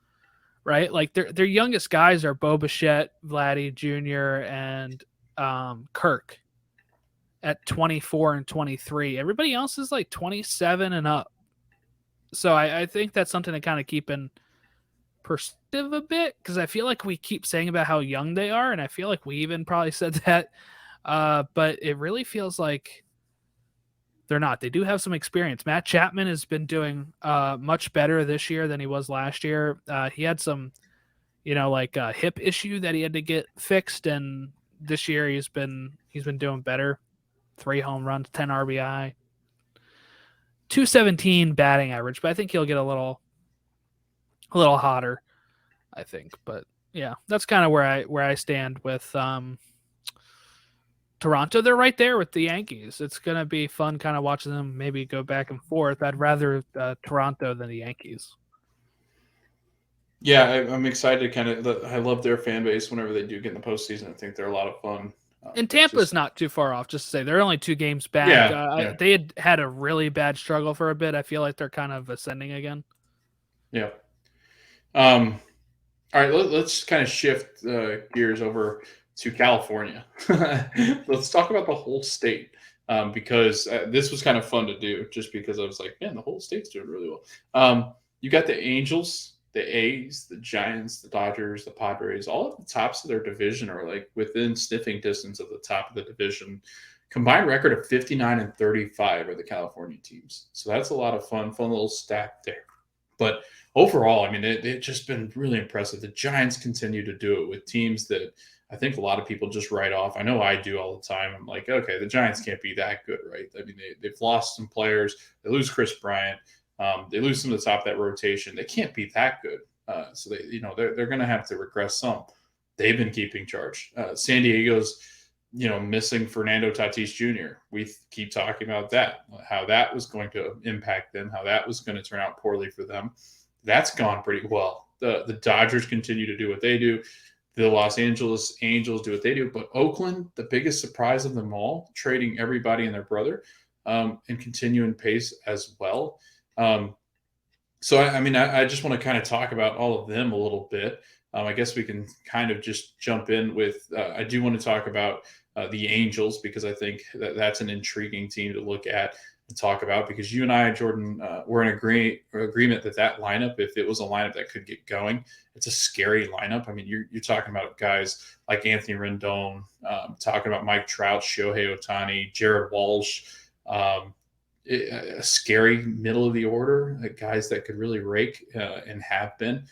right? Like their youngest guys are Bo Bichette, Vladdy Jr., and Kirk at 24 and 23. Everybody else is like 27 and up. So I think that's something to kind of keep in perspective a bit, because I feel like we keep saying about how young they are, and I feel like we even probably said that, but it really feels like they're not. They do have some experience. Matt Chapman has been doing much better this year than he was last year. He had some, like a hip issue that he had to get fixed, and this year he's been doing better. 3 home runs, 10 RBI, 217 batting average, but I think he'll get a little hotter, I think. But yeah, that's kind of where I stand with Toronto. They're right there with the Yankees. It's going to be fun kind of watching them maybe go back and forth. I'd rather Toronto than the Yankees.
Yeah, I'm excited. I love their fan base whenever they do get in the postseason. I think they're a lot of fun.
And Tampa's not too far off. Just to say, they're only 2 games back.
Yeah.
They had a really bad struggle for a bit. I feel like they're kind of ascending again.
Yeah. All right, let's kind of shift gears over to California. Let's talk about the whole state, because this was kind of fun to do, just because I was like, man, the whole state's doing really well. You got the Angels, the A's, the Giants, the Dodgers, the Padres, all at the tops of their division, are like within sniffing distance of the top of the division. Combined record of 59 and 35 are the California teams. So that's a lot of fun little stat there. But overall, I mean, it's just been really impressive. The Giants continue to do it with teams that I think a lot of people just write off. I know I do all the time. I'm like, okay, the Giants can't be that good, right? I mean, they've lost some players. They lose Chris Bryant. They lose some of the top of that rotation. They can't be that good. So they're going to have to regress some. They've been keeping charge. San Diego's, missing Fernando Tatis Jr. We keep talking about that, how that was going to impact them, how that was going to turn out poorly for them. That's gone pretty well. The Dodgers continue to do what they do. The Los Angeles Angels do what they do. But Oakland, the biggest surprise of them all, trading everybody and their brother, and continuing pace as well. So, I just want to kind of talk about all of them a little bit. I guess we can kind of just jump in with, I do want to talk about the Angels, because I think that's an intriguing team to look at and talk about, because you and I, Jordan, were in agreement that lineup, if it was a lineup that could get going, it's a scary lineup. I mean, you're talking about guys like Anthony Rendon, talking about Mike Trout, Shohei Ohtani, Jared Walsh, a scary middle of the order, guys that could really rake and have been.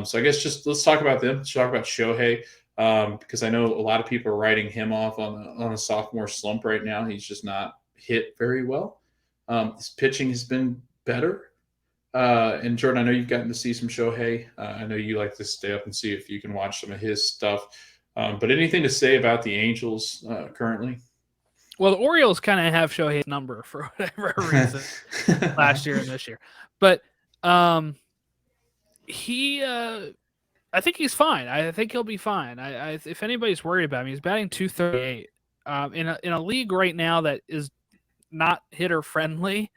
So I guess just let's talk about them. Let's talk about Shohei, because I know a lot of people are writing him off on a sophomore slump right now. He's just not hit very well. His pitching has been better. And Jordan, I know you've gotten to see some Shohei. I know you like to stay up and see if you can watch some of his stuff. But anything to say about the Angels currently?
Well, the Orioles kind of have Shohei's number for whatever reason last year and this year. But he I think he's fine. I think he'll be fine. If anybody's worried about him, he's batting 238. In a league right now that is not hitter friendly,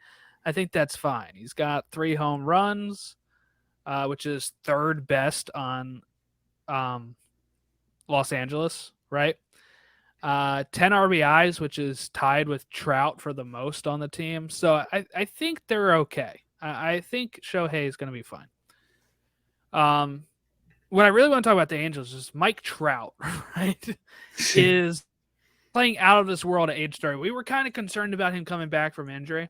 I think that's fine. He's got 3 home runs, which is 3rd best on Los Angeles, right? 10 RBIs, which is tied with Trout for the most on the team. So I think they're okay. I think Shohei is going to be fine. What I really want to talk about the Angels is Mike Trout, right? Is playing out of this world at age 30. We were kind of concerned about him coming back from injury,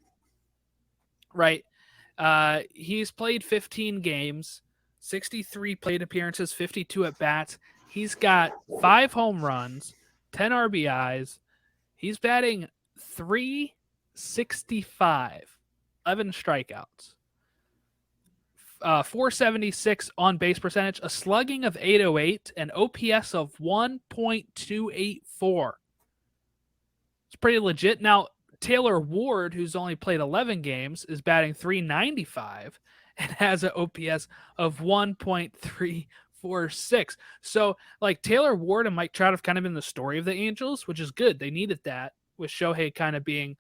right? He's played 15 games, 63 plate appearances, 52 at bats. He's got 5 home runs, 10 RBIs. He's batting .365, 11 strikeouts. 476 on base percentage, a slugging of 808, and OPS of 1.284. It's pretty legit. Now, Taylor Ward, who's only played 11 games, is batting 395 and has an OPS of 1.346. So, like, Taylor Ward and Mike Trout have kind of been the story of the Angels, which is good. They needed that, with Shohei kind of being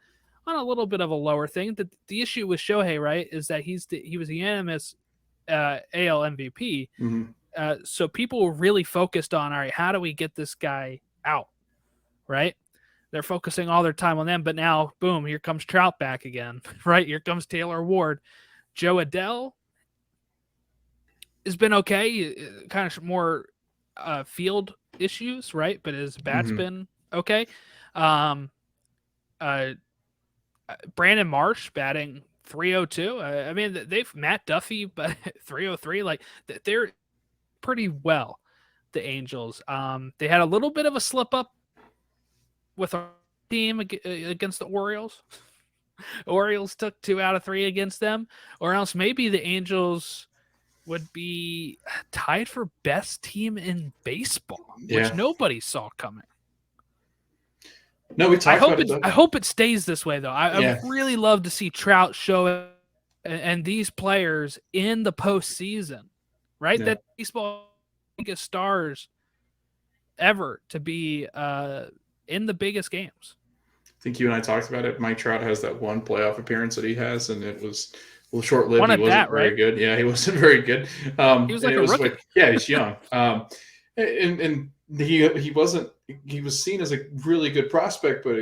on a little bit of a lower thing. The issue with Shohei, right, is that he was a unanimous AL MVP.
Mm-hmm.
So people were really focused on, all right, how do we get this guy out, right? They're focusing all their time on them, but now, boom, here comes Trout back again, right? Here comes Taylor Ward. Joe Adell has been okay, kind of more field issues, right? But his bat's been okay. Brandon Marsh batting 302. I mean, they've Matt Duffy, but 303. Like, they're pretty well, the Angels. They had a little bit of a slip up with our team against the Orioles. Orioles took 2 out of 3 against them, or else maybe the Angels would be tied for best team in baseball, which nobody saw coming.
No, we talked about it.
I hope it stays this way, though. I would really love to see Trout show and these players in the postseason, right?
Yeah.
That baseball biggest stars ever to be in the biggest games.
I think you and I talked about it. Mike Trout has that one playoff appearance that he has, and it was short-lived. He wasn't very good. Yeah, he wasn't very good.
He was like a rookie.
He's young. And he wasn't. He was seen as a really good prospect, but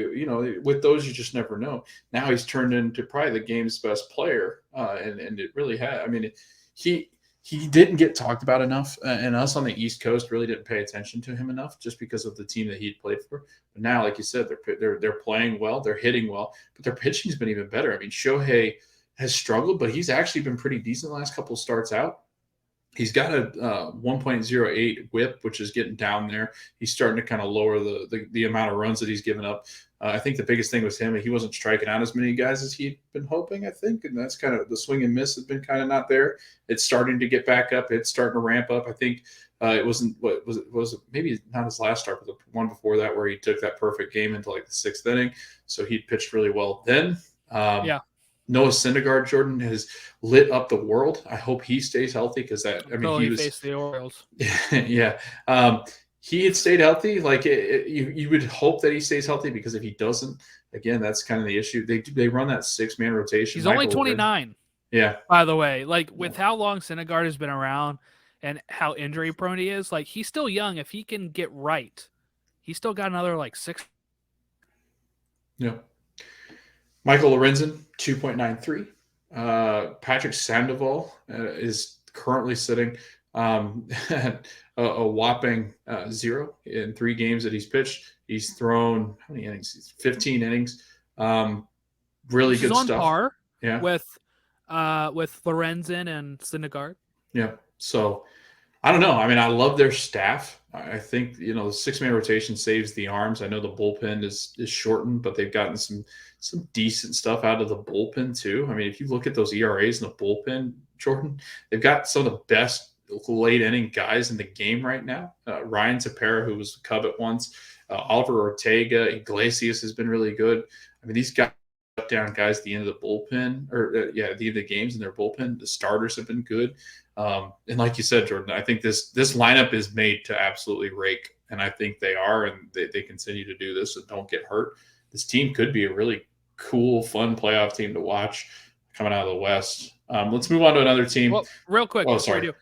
with those you just never know. Now he's turned into probably the game's best player, and it really had. I mean, he didn't get talked about enough, and us on the East Coast really didn't pay attention to him enough, just because of the team that he'd played for. But now, like you said, they're playing well, they're hitting well, but their pitching's been even better. I mean, Shohei has struggled, but he's actually been pretty decent the last couple of starts out. He's got a 1.08 whip, which is getting down there. He's starting to kind of lower the amount of runs that he's given up. I think the biggest thing was him. He wasn't striking out as many guys as he'd been hoping, I think. And that's kind of the swing and miss has been kind of not there. It's starting to get back up. It's starting to ramp up. I think it wasn't what was maybe not his last start, but the one before that where he took that perfect game into like the 6th inning. So he pitched really well then. Noah Syndergaard, Jordan, has lit up the world. I hope he stays healthy because he
faced the Orioles.
Yeah. He had stayed healthy. Like you would hope that he stays healthy, because if he doesn't, again, that's kind of the issue. They run that 6-man rotation.
He's only 29.
Yeah.
By the way, like with how long Syndergaard has been around and how injury prone he is, like he's still young. If he can get right, he's still got another like 6.
Yeah. Michael Lorenzen, 2.93. Patrick Sandoval is currently sitting at a whopping 0 in 3 games that he's pitched. He's thrown how many innings? 15 innings. Really good
on
stuff.
Par
with
Lorenzen and Syndergaard.
Yeah. So I don't know. I mean, I love their staff. I think the 6-man rotation saves the arms. I know the bullpen is shortened, but they've gotten some decent stuff out of the bullpen too. I mean, if you look at those ERAs in the bullpen, Jordan, they've got some of the best late inning guys in the game right now. Ryan Tepera, who was a Cub at once, Oliver Ortega, Iglesias has been really good. I mean, these guys shut down guys at the end of the bullpen, or at the end of the games in their bullpen. The starters have been good. And like you said, Jordan, I think this lineup is made to absolutely rake, and I think they are, and they continue to do this and don't get hurt. This team could be a really cool, fun playoff team to watch coming out of the West. Let's move on to another team.
Well, real quick,
sorry.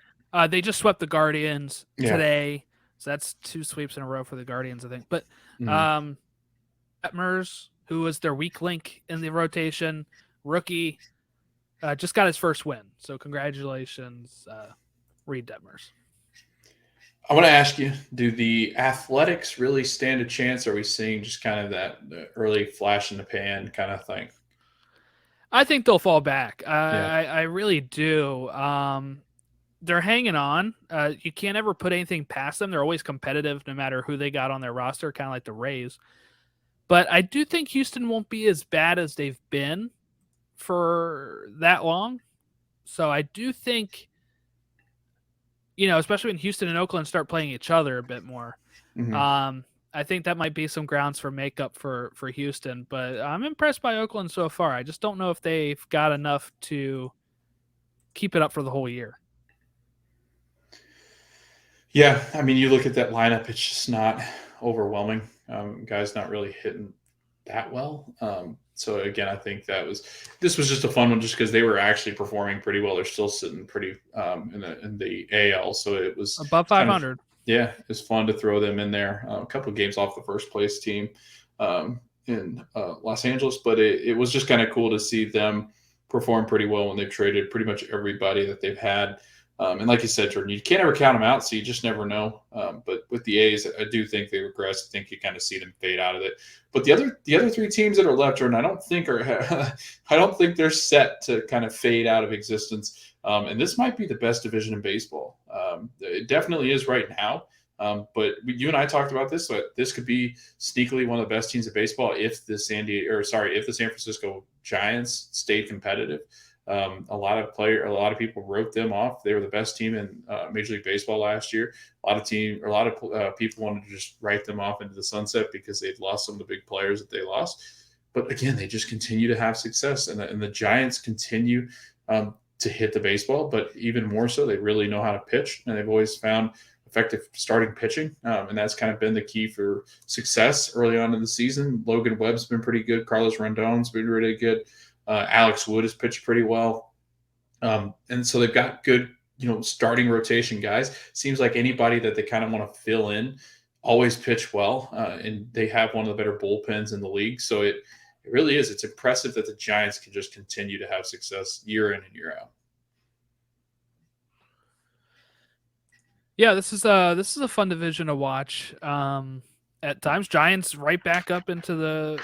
They just swept the Guardians today, so that's 2 sweeps in a row for the Guardians, I think. But Detmers, who was their weak link in the rotation, rookie, just got his first win. So congratulations, Reed Detmers.
I want to ask you, do the Athletics really stand a chance? Or are we seeing just kind of that early flash in the pan kind of thing?
I think they'll fall back. I really do. They're hanging on. You can't ever put anything past them. They're always competitive no matter who they got on their roster, kind of like the Rays. But I do think Houston won't be as bad as they've been for that long. So I do think especially when Houston and Oakland start playing each other a bit more.
Mm-hmm.
I think that might be some grounds for makeup for Houston, but I'm impressed by Oakland so far. I just don't know if they've got enough to keep it up for the whole year.
Yeah, I mean, you look at that lineup; it's just not overwhelming. Guys not really hitting that well. So again, I think this was just a fun one, just because they were actually performing pretty well. They're still sitting pretty in the AL, so it was
Above
kind of
500.
yeah, it's fun to throw them in there. A couple of games off the first place team in Los Angeles, but it was just kind of cool to see them perform pretty well when they've traded pretty much everybody that they've had. And like you said, Jordan, you can't ever count them out, so you just never know. But with the A's, I do think they regress. I think you kind of see them fade out of it. But the other three teams that are left, Jordan, I don't think they're set to kind of fade out of existence. And this might be the best division in baseball. It definitely is right now. But you and I talked about this. So this could be sneakily one of the best teams in baseball if the San Francisco Giants stayed competitive. A lot of people wrote them off. They were the best team in Major League Baseball last year. A lot of people wanted to just write them off into the sunset because they'd lost some of the big players that they lost. But again, they just continue to have success, and the Giants continue to hit the baseball. But even more so, they really know how to pitch, and they've always found effective starting pitching, and that's kind of been the key for success early on in the season. Logan Webb's been pretty good. Carlos Rendon's been really good. Alex Wood has pitched pretty well. And so they've got good, starting rotation guys. Seems like anybody that they kind of want to fill in always pitch well, and they have one of the better bullpens in the league. So it really is. It's impressive that the Giants can just continue to have success year in and year out.
Yeah, this is a fun division to watch. At times, Giants right back up into the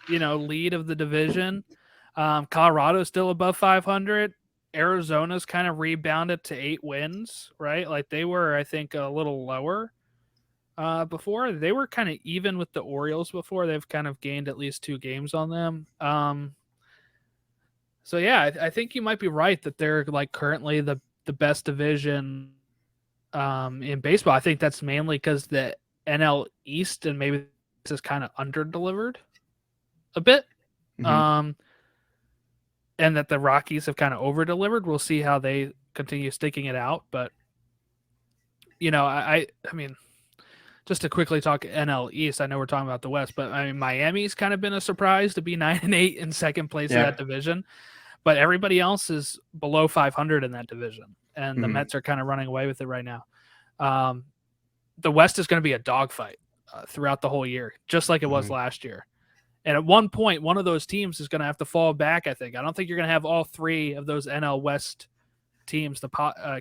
lead of the division. Colorado's still above 500. Arizona's kind of rebounded to 8 wins, right? Like they were, I think, a little lower before. They were kind of even with the Orioles before. They've kind of gained at least 2 games on them. So yeah, I think you might be right that they're like currently the best division in baseball. I think that's mainly because the NL East and maybe this is kind of under-delivered a bit.
Mm-hmm.
And that the Rockies have kind of over-delivered. We'll see how they continue sticking it out. But, I mean, just to quickly talk NL East, I know we're talking about the West, but I mean, Miami's kind of been a surprise to be 9-8 in second place in that division. But everybody else is below 500 in that division. And the Mets are kind of running away with it right now. The West is going to be a dogfight throughout the whole year, just like it was last year. And at one point, one of those teams is going to have to fall back, I think. I don't think you're going to have all 3 of those NL West teams, the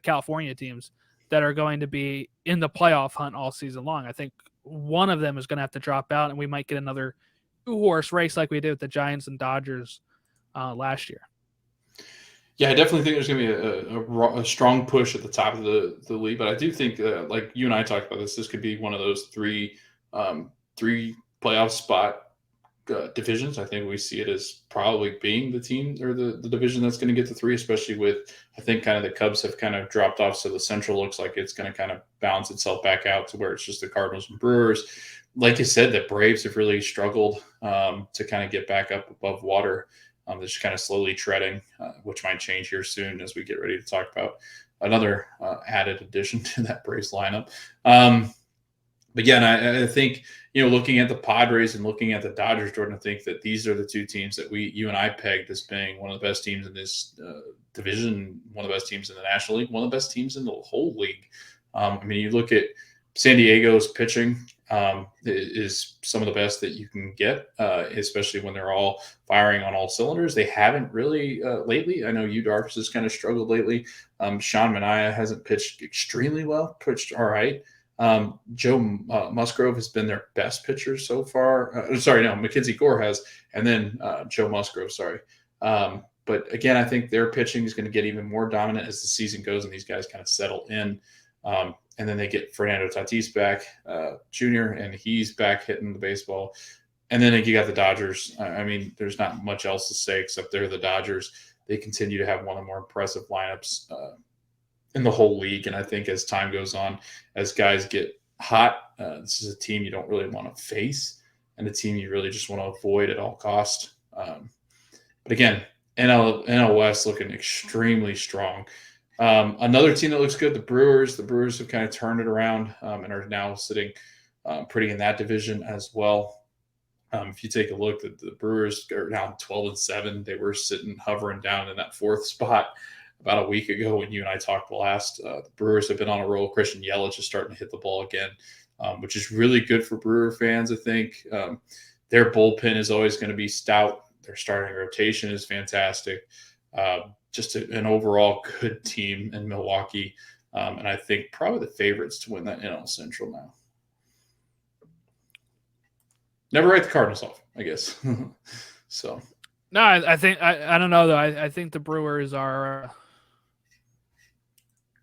California teams, that are going to be in the playoff hunt all season long. I think one of them is going to have to drop out, and we might get another 2-horse race like we did with the Giants and Dodgers last year.
Yeah, I definitely think there's going to be a strong push at the top of the league. But I do think, like you and I talked about this could be one of those 3 playoff spot divisions. I think we see it as probably being the team or the division that's going to get the 3, especially with, I think, kind of the Cubs have kind of dropped off. So the Central looks like it's going to kind of balance itself back out to where it's just the Cardinals and Brewers. Like you said, the Braves have really struggled to kind of get back up above water. They're just kind of slowly treading, which might change here soon as we get ready to talk about another added addition to that Braves lineup. But yeah, and I think, looking at the Padres and looking at the Dodgers, Jordan, I think that these are the 2 teams that you and I pegged as being one of the best teams in this division, one of the best teams in the National League, one of the best teams in the whole league. I mean, you look at San Diego's pitching is some of the best that you can get, especially when they're all firing on all cylinders. They haven't really lately. I know Yu Darvish has kind of struggled lately. Sean Manaea hasn't pitched extremely well, pitched all right. Joe Musgrove has been their best pitcher so far. Mackenzie Gore has, and then Joe Musgrove, but again, I think their pitching is going to get even more dominant as the season goes and these guys kind of settle in. And then they get Fernando Tatis back, Jr., and he's back hitting the baseball. And then you got the Dodgers. I mean, there's not much else to say except they're the Dodgers. They continue to have one of the more impressive lineups in the whole league. And I think as time goes on, as guys get hot, this is a team you don't really want to face, and a team you really just want to avoid at all cost. But again, NL West looking extremely strong. Another team that looks good, the Brewers. The Brewers have kind of turned it around and are now sitting pretty in that division as well. If you take a look, the Brewers are now 12-7. They were sitting hovering down in that fourth spot about a week ago when you and I talked last. The Brewers have been on a roll. Christian Yelich is starting to hit the ball again, which is really good for Brewer fans, I think. Their bullpen is always going to be stout. Their starting rotation is fantastic. Just an overall good team in Milwaukee. And I think probably the favorites to win that NL Central now. Never write the Cardinals off, I guess. So.
No, I think I don't know though. I think the Brewers are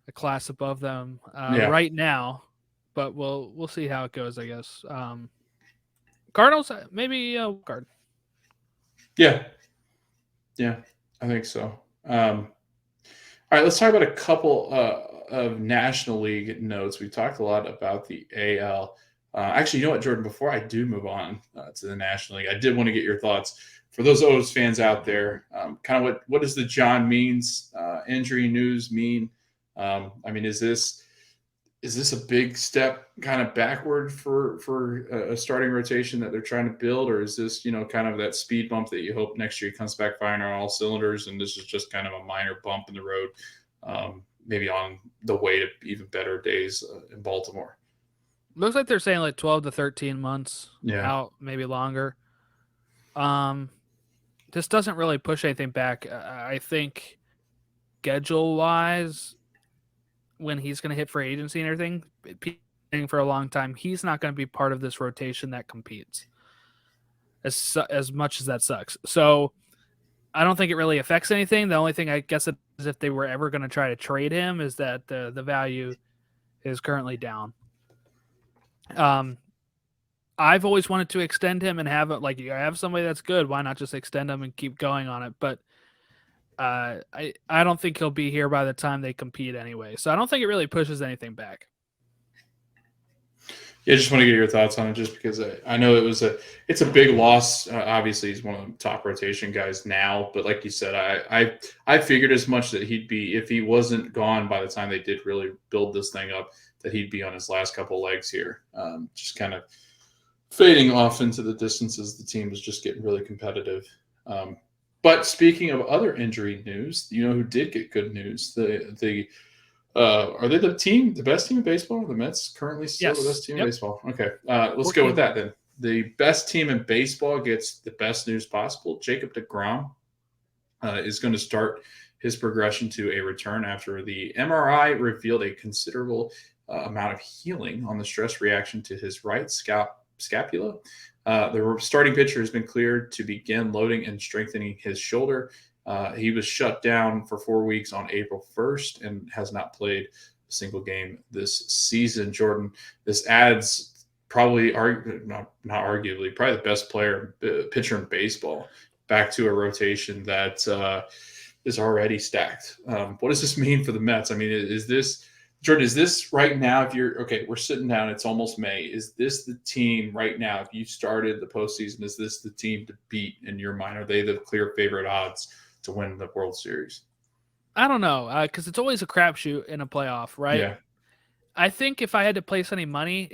a class above them right now, but we'll see how it goes. I guess Cardinals maybe guard.
Yeah, I think so. All right, let's talk about a couple of National League notes. We talked a lot about the AL. Actually, you know what, Jordan? Before I do move on to the National League, I did want to get your thoughts for those O's fans out there. Kind of what does the John Means injury news mean? I mean, is this a big step kind of backward for a starting rotation that they're trying to build, or is this kind of that speed bump that you hope next year he comes back firing on all cylinders, and this is just kind of a minor bump in the road, maybe on the way to even better days in Baltimore?
Looks like they're saying like 12 to 13 months out, maybe longer. This doesn't really push anything back. I think schedule-wise, when he's going to hit free agency and everything for a long time, he's not going to be part of this rotation that competes as much as that sucks. So I don't think it really affects anything. The only thing I guess is if they were ever going to try to trade him is that the value is currently down. I've always wanted to extend him and have it like you have somebody that's good. Why not just extend him and keep going on it? But I don't think he'll be here by the time they compete anyway. So I don't think it really pushes anything back.
Yeah, just want to get your thoughts on it, just because I know it's a big loss. Obviously, he's one of the top rotation guys now, but like you said, I figured as much that he'd be, if he wasn't gone by the time they did really build this thing up, that he'd be on his last couple legs here, just kind of fading off into the distances. The team is just getting really competitive. But speaking of other injury news, you know who did get good news? Are they the best team in baseball? The Mets currently still the best team in baseball. Okay, let's go with that then. The best team in baseball gets the best news possible. Jacob deGrom is going to start his progression to a return after the MRI revealed a considerable amount of healing on the stress reaction to his right scapula. The starting pitcher has been cleared to begin loading and strengthening his shoulder. He was shut down for 4 weeks on April 1st and has not played a single game this season. Jordan, this adds probably, not arguably, probably the best pitcher in baseball back to a rotation that is already stacked. What does this mean for the Mets? I mean, Jordan, is this right now, if you're, okay, we're sitting down, it's almost May. Is this the team right now, if you started the postseason, is this the team to beat in your mind? Are they the clear favorite odds to win the World Series?
I don't know, because it's always a crapshoot in a playoff, right?
Yeah.
I think if I had to place any money,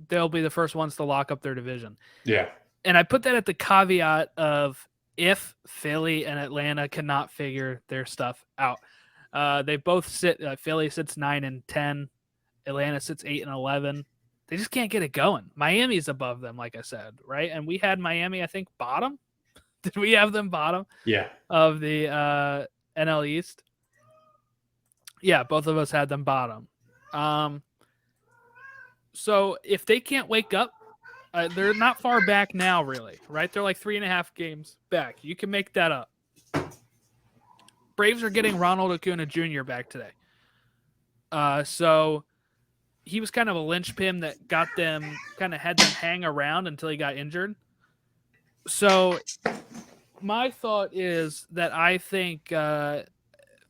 they'll be the first ones to lock up their division.
Yeah.
And I put that at the caveat of if Philly and Atlanta cannot figure their stuff out. They both sit. Philly sits 9-10. Atlanta sits 8-11. They just can't get it going. Miami's above them, like I said, right? And we had Miami, I think, bottom. Did we have them bottom?
Yeah.
Of the NL East. Yeah, both of us had them bottom. So if they can't wake up, they're not far back now, really, right? They're like 3.5 games back. You can make that up. Braves are getting Ronald Acuna Jr. back today. So he was kind of a linchpin that had them hang around until he got injured. So my thought is that I think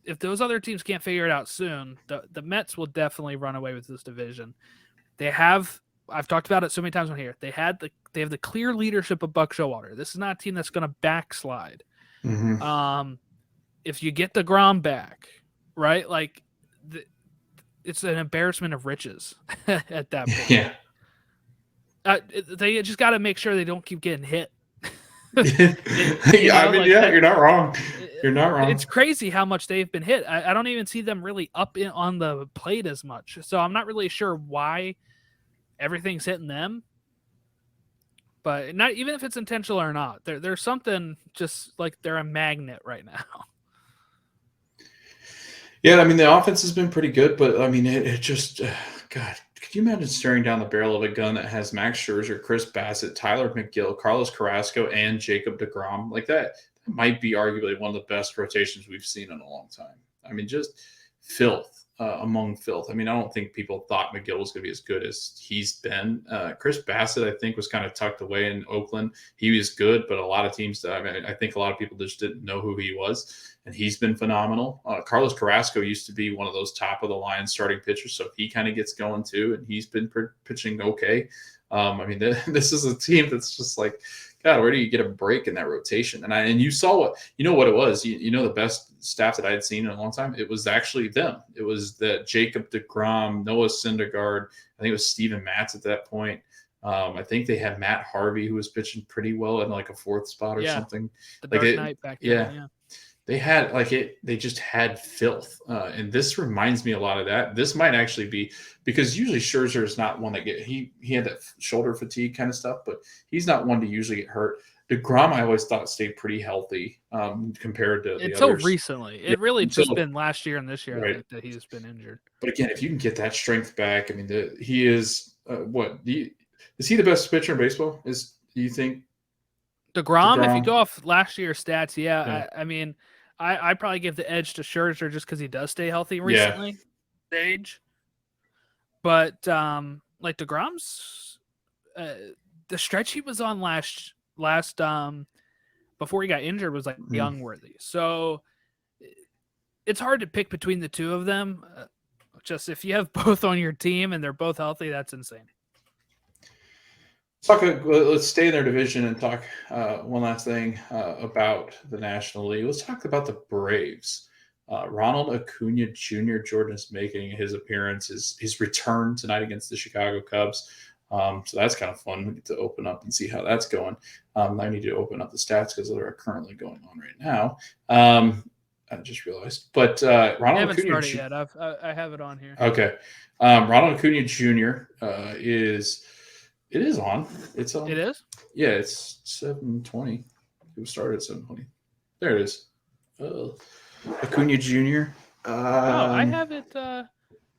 if those other teams can't figure it out soon, the Mets will definitely run away with this division. They have. I've talked about it so many times on here. They have the clear leadership of Buck Showalter. This is not a team that's going to backslide.
Mm-hmm.
If you get DeGrom back, right? Like, it's an embarrassment of riches at that point.
Yeah.
They just got to make sure they don't keep getting hit.
You're not wrong. You're not wrong.
It's crazy how much they've been hit. I don't even see them really up on the plate as much. So I'm not really sure why everything's hitting them. But not even if it's intentional or not, there's something just like they're a magnet right now.
Yeah, I mean the offense has been pretty good, but I mean it just God, could you imagine staring down the barrel of a gun that has Max Scherzer, Chris Bassett, Tyler McGill, Carlos Carrasco, and Jacob DeGrom? Like that might be arguably one of the best rotations we've seen in a long time. I mean, just filth among filth. I mean, I don't think people thought McGill was going to be as good as he's been. Chris Bassett, I think, was kind of tucked away in Oakland. He was good, but a lot of teams, I think a lot of people just didn't know who he was, and he's been phenomenal. Carlos Carrasco used to be one of those top of the line starting pitchers, so he kind of gets going too, and he's been pitching okay. I mean, this is a team that's just like, God, where do you get a break in that rotation? And you saw what it was. You know the best staff that I had seen in a long time. It was actually them. It was the Jacob DeGrom, Noah Syndergaard. I think it was Steven Matz at that point. I think they had Matt Harvey, who was pitching pretty well in like a fourth spot or something.
The Dark Knight back then. Yeah.
They had they just had filth. And this reminds me a lot of that. This might actually be because usually Scherzer is not one that he had that shoulder fatigue kind of stuff, but he's not one to usually get hurt. DeGrom, I always thought stayed pretty healthy compared to the others.
Recently. It really just been last year and this year, right, I think, that he's been injured.
But again, if you can get that strength back, I mean, he is is he the best pitcher in baseball? Do you think?
DeGrom, if you go off last year's stats, I mean, I'd probably give the edge to Scherzer just because he does stay healthy recently. Age. But like DeGrom's the stretch he was on last before he got injured was like young worthy. So it's hard to pick between the two of them. Just if you have both on your team and they're both healthy, that's insane.
Let's stay in their division and talk one last thing about the National League. Let's talk about the Braves. Ronald Acuna Jr. Jordan is making his appearance, his return tonight against the Chicago Cubs. So that's kind of fun. We get to open up and see how that's going. I need to open up the stats because they're currently going on right now. I just realized. But Ronald Acuna
started yet. I have it on here.
Okay. Ronald Acuna Jr. It is on. It's on.
It is?
Yeah, it's 7:20. It started at 7:20. There it is. Acuna Jr.
I have it.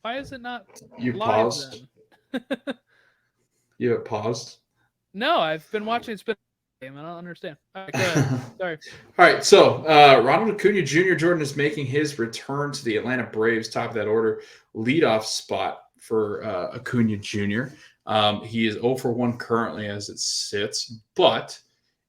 Why is it not?
You
live
paused. You have paused.
No, I've been watching. It's been a game. I don't understand. All right, go ahead. Sorry.
All right, so Ronald Acuna Jr. Jordan is making his return to the Atlanta Braves, top of that order, leadoff spot for Acuna Jr. He is 0 for 1 currently as it sits. But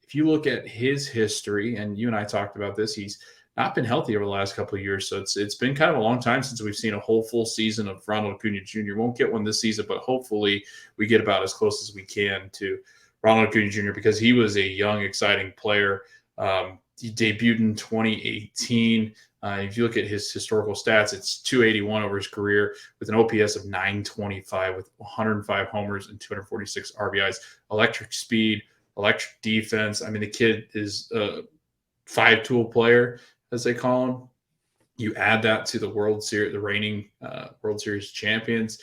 if you look at his history, and you and I talked about this, he's not been healthy over the last couple of years. So it's been kind of a long time since we've seen a whole full season of Ronald Acuna Jr. Won't get one this season, but hopefully we get about as close as we can to Ronald Acuna Jr. because he was a young, exciting player. He debuted in 2018. If you look at his historical stats, it's 281 over his career with an OPS of 925 with 105 homers and 246 RBIs. Electric speed, electric defense. I mean, the kid is a five-tool player, as they call him. You add that to the World Series, the reigning World Series champions.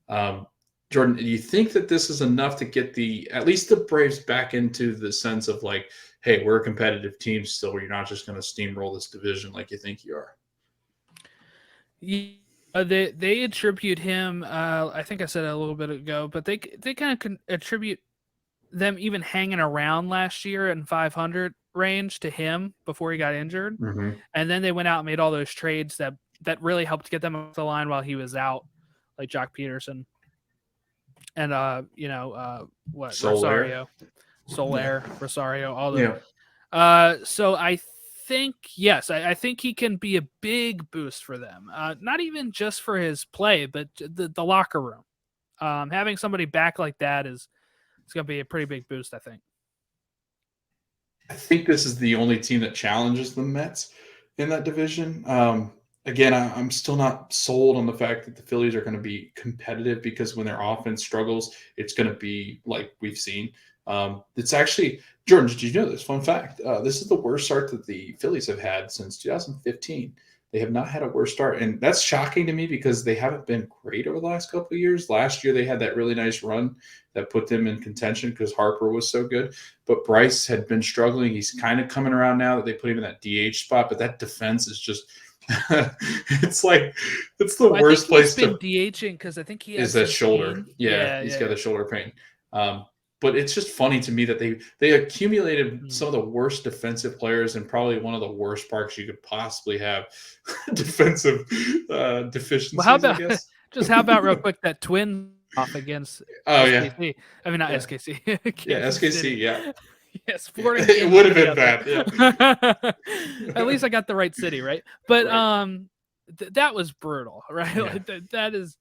Jordan, do you think that this is enough to get at least the Braves back into the sense of like, hey, we're a competitive team still, where you're not just going to steamroll this division like you think you are?
They attribute him, I think I said it a little bit ago, but they kind of attribute them even hanging around last year in 500 range to him before he got injured.
Mm-hmm.
And then they went out and made all those trades that really helped get them off the line while he was out, like Jock Peterson and Rosario, Soler, Rosario, all those.
Yeah.
So I think, yes, I think he can be a big boost for them. Not even just for his play, but the locker room. Having somebody back like that it's going to be a pretty big boost, I think.
I think this is the only team that challenges the Mets in that division. Again, I'm still not sold on the fact that the Phillies are going to be competitive because when their offense struggles, it's going to be like we've seen. It's actually, Jordan, did you know this? Fun fact. This is the worst start that the Phillies have had since 2015. They have not had a worse start. And that's shocking to me because they haven't been great over the last couple of years. Last year, they had that really nice run that put them in contention because Harper was so good. But Bryce had been struggling. He's kind of coming around now that they put him in that DH spot. But that defense is just it's like it's the worst place
to DHing because I think he has
is that shoulder.
pain.
Yeah, he's got the shoulder pain. But it's just funny to me that they accumulated some of the worst defensive players and probably one of the worst parks you could possibly have defensive deficiencies.
Well, how about
I guess.
how about real quick that twin off against SKC?
Yeah.
I mean not SKC.
Yeah, SKC.
City.
Yeah.
Yeah, Sporting.
It would have been bad. Yeah.
At least I got the right city, right? But that was brutal, right?
Yeah.
Like that is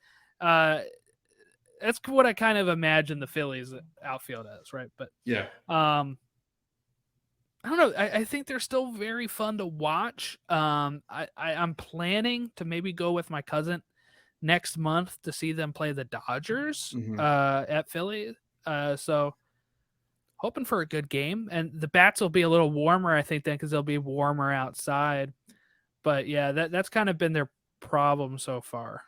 that's what I kind of imagine the Phillies outfield as, right? But
yeah,
I don't know. I think they're still very fun to watch. I'm planning to maybe go with my cousin next month to see them play the Dodgers at Philly. So hoping for a good game, and the bats will be a little warmer, I think, then because they'll be warmer outside. But yeah, that's kind of been their problem so far.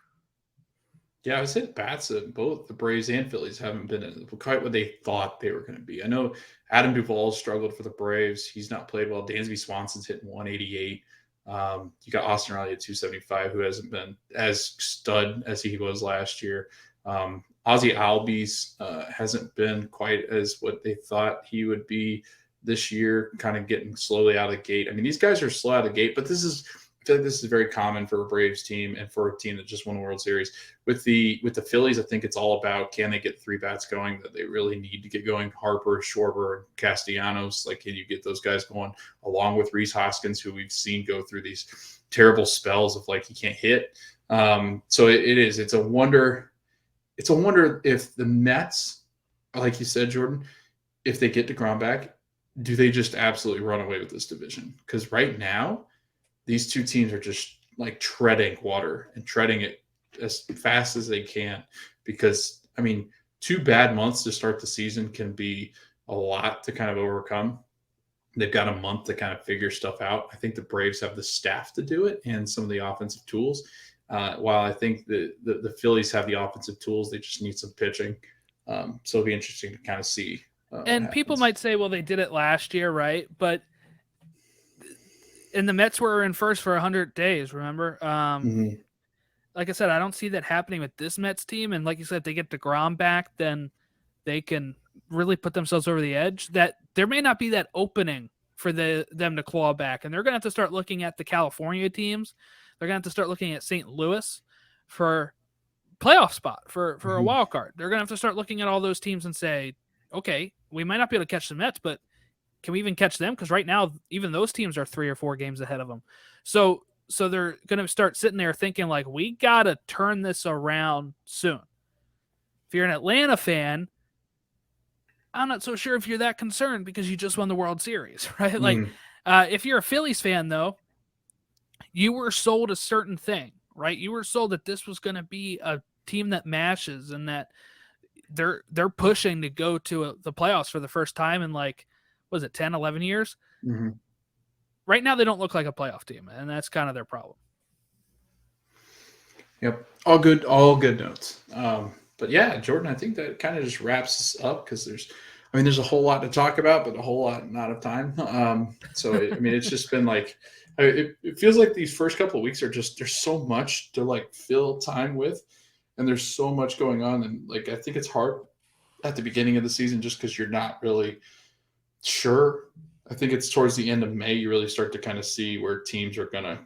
Yeah, I would say the bats at both the Braves and Phillies haven't been quite what they thought they were going to be. I know Adam Duvall struggled for the Braves. He's not played well. Dansby Swanson's hitting 188. You got Austin Riley at 275, who hasn't been as stud as he was last year. Ozzie Albies hasn't been quite as what they thought he would be this year, kind of getting slowly out of the gate. I mean, these guys are slow out of the gate, but I feel like this is very common for a Braves team and for a team that just won a World Series. With the Phillies, I think it's all about, can they get three bats going that they really need to get going? Harper, Schwarber, Castellanos, like, can you get those guys going along with Rhys Hoskins, who we've seen go through these terrible spells of like he can't hit. So it's a wonder. It's a wonder if the Mets, like you said, Jordan, if they get DeGrom back, do they just absolutely run away with this division? Because right now, these two teams are just like treading water and treading it as fast as they can. Because, I mean, 2 bad months to start the season can be a lot to kind of overcome. They've got a month to kind of figure stuff out. I think the Braves have the staff to do it and some of the offensive tools. While I think the Phillies have the offensive tools, they just need some pitching. So it'll be interesting to kind of see.
And people might say, well, they did it last year, right? But and the Mets were in first for 100 days, remember? Like I said, I don't see that happening with this Mets team. And like you said, if they get DeGrom back, then they can really put themselves over the edge. That there may not be that opening for them to claw back. And they're going to have to start looking at the California teams. They're going to have to start looking at St. Louis for playoff spot, for a wild card. They're going to have to start looking at all those teams and say, okay, we might not be able to catch the Mets, but can we even catch them? Because right now, even those teams are 3 or 4 games ahead of them. So they're going to start sitting there thinking, like, we got to turn this around soon. If you're an Atlanta fan, I'm not so sure if you're that concerned because you just won the World Series, right? Like, if you're a Phillies fan, though, you were sold a certain thing, right? You were sold that this was going to be a team that mashes and that they're pushing to go to the playoffs for the first time in, like, was it 10, 11 years? Right now, they don't look like a playoff team, and that's kind of their problem.
Yep. All good notes. But yeah, Jordan, I think that kind of just wraps us up because there's a whole lot to talk about, but a whole lot not of time. It's just been like, it feels like these first couple of weeks are just, there's so much to like fill time with, and there's so much going on. And like, I think it's hard at the beginning of the season just because you're not really sure. I think it's towards the end of May you really start to kind of see where teams are going to,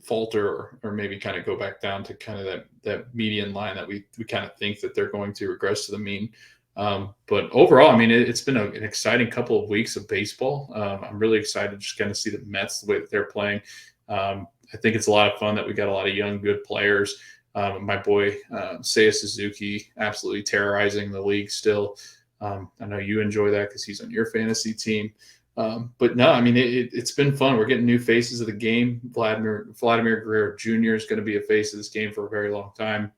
falter or maybe kind of go back down to kind of that median line that we kind of think that they're going to regress to the mean. But overall, I mean, it's been an exciting couple of weeks of baseball. I'm really excited to just kind of see the Mets the way that they're playing. I think it's a lot of fun that we got a lot of young, good players. My boy Seiya Suzuki absolutely terrorizing the league still. I know you enjoy that because he's on your fantasy team. But no, I mean, it's been fun. We're getting new faces of the game. Vladimir Guerrero Jr. is going to be a face of this game for a very long time.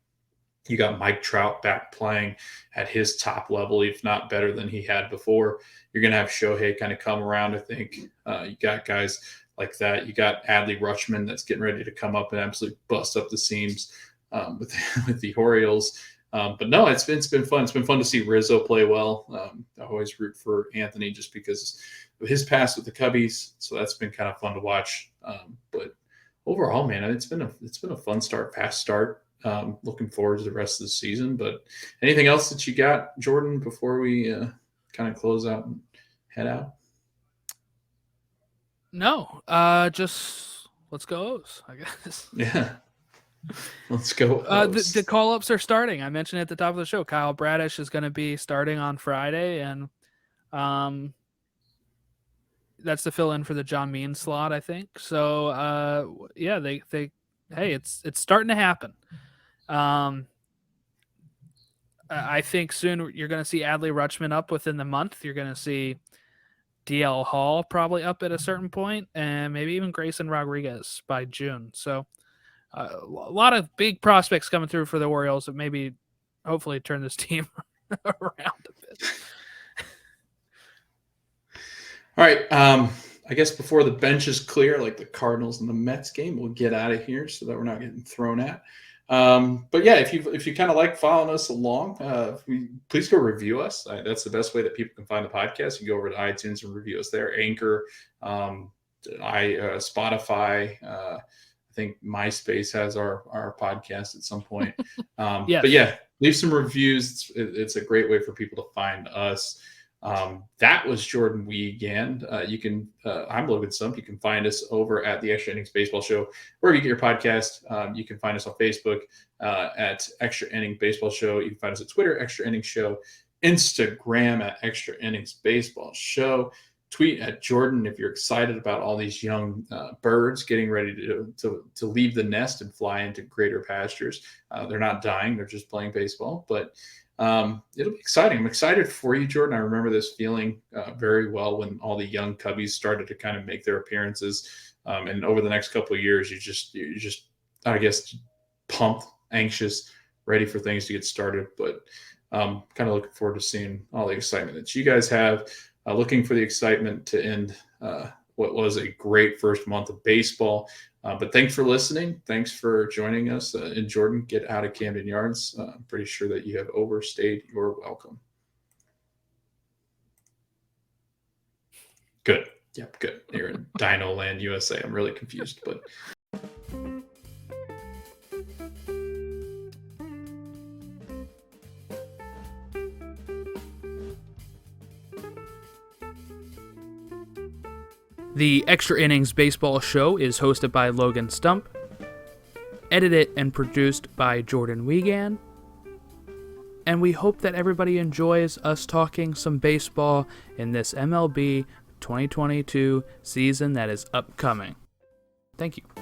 You got Mike Trout back playing at his top level, if not better than he had before. You're going to have Shohei kind of come around, I think. You got guys like that. You got Adley Rutschman that's getting ready to come up and absolutely bust up the seams with the Orioles. But no, it's been fun. It's been fun to see Rizzo play well. I always root for Anthony just because of his past with the Cubbies, so that's been kind of fun to watch. But overall, man, it's been a fun start, fast start. Looking forward to the rest of the season. But anything else that you got, Jordan, before we kind of close out and head out?
No, just let's go O's, I guess.
Yeah. Let's go.
The call-ups are starting. I mentioned at the top of the show, Kyle Bradish is going to be starting on Friday, and that's to fill in for the John Means slot, I think. So, yeah, they hey, it's starting to happen. I think soon you're going to see Adley Rutschman up within the month. You're going to see DL Hall probably up at a certain point, and maybe even Grayson Rodriguez by June. So a lot of big prospects coming through for the Orioles that maybe hopefully turn this team around a bit.
All right. I guess before the bench is clear, like the Cardinals and the Mets game, we'll get out of here so that we're not getting thrown at. But yeah, if you kind of like following us along, please go review us. That's the best way that people can find the podcast. You go over to iTunes and review us there. Anchor, Spotify. I think MySpace has our podcast at some point.
Yes.
But yeah, leave some reviews. It's a great way for people to find us. That was Jordan Wiegand. I'm Logan Stump. You can find us over at the Extra Innings Baseball Show, wherever you get your podcast. You can find us on Facebook at Extra Innings Baseball Show. You can find us at Twitter, Extra Innings Show, Instagram at Extra Innings Baseball Show. Tweet at Jordan if you're excited about all these young birds getting ready to leave the nest and fly into greater pastures. They're not dying; they're just playing baseball, but. It'll be exciting. I'm excited for you, Jordan. I remember this feeling very well when all the young Cubbies started to kind of make their appearances. And over the next couple of years, you just, I guess, pumped, anxious, ready for things to get started. But kind of looking forward to seeing all the excitement that you guys have. Looking for the excitement to end what was a great first month of baseball. But thanks for listening. Thanks for joining us. And Jordan, get out of Camden Yards. I'm pretty sure that you have overstayed your welcome. Good. Yep, good. You're in Dino Land, USA. I'm really confused, but.
The Extra Innings Baseball Show is hosted by Logan Stump, edited and produced by Jordan Wiegand, and we hope that everybody enjoys us talking some baseball in this MLB 2022 season that is upcoming. Thank you.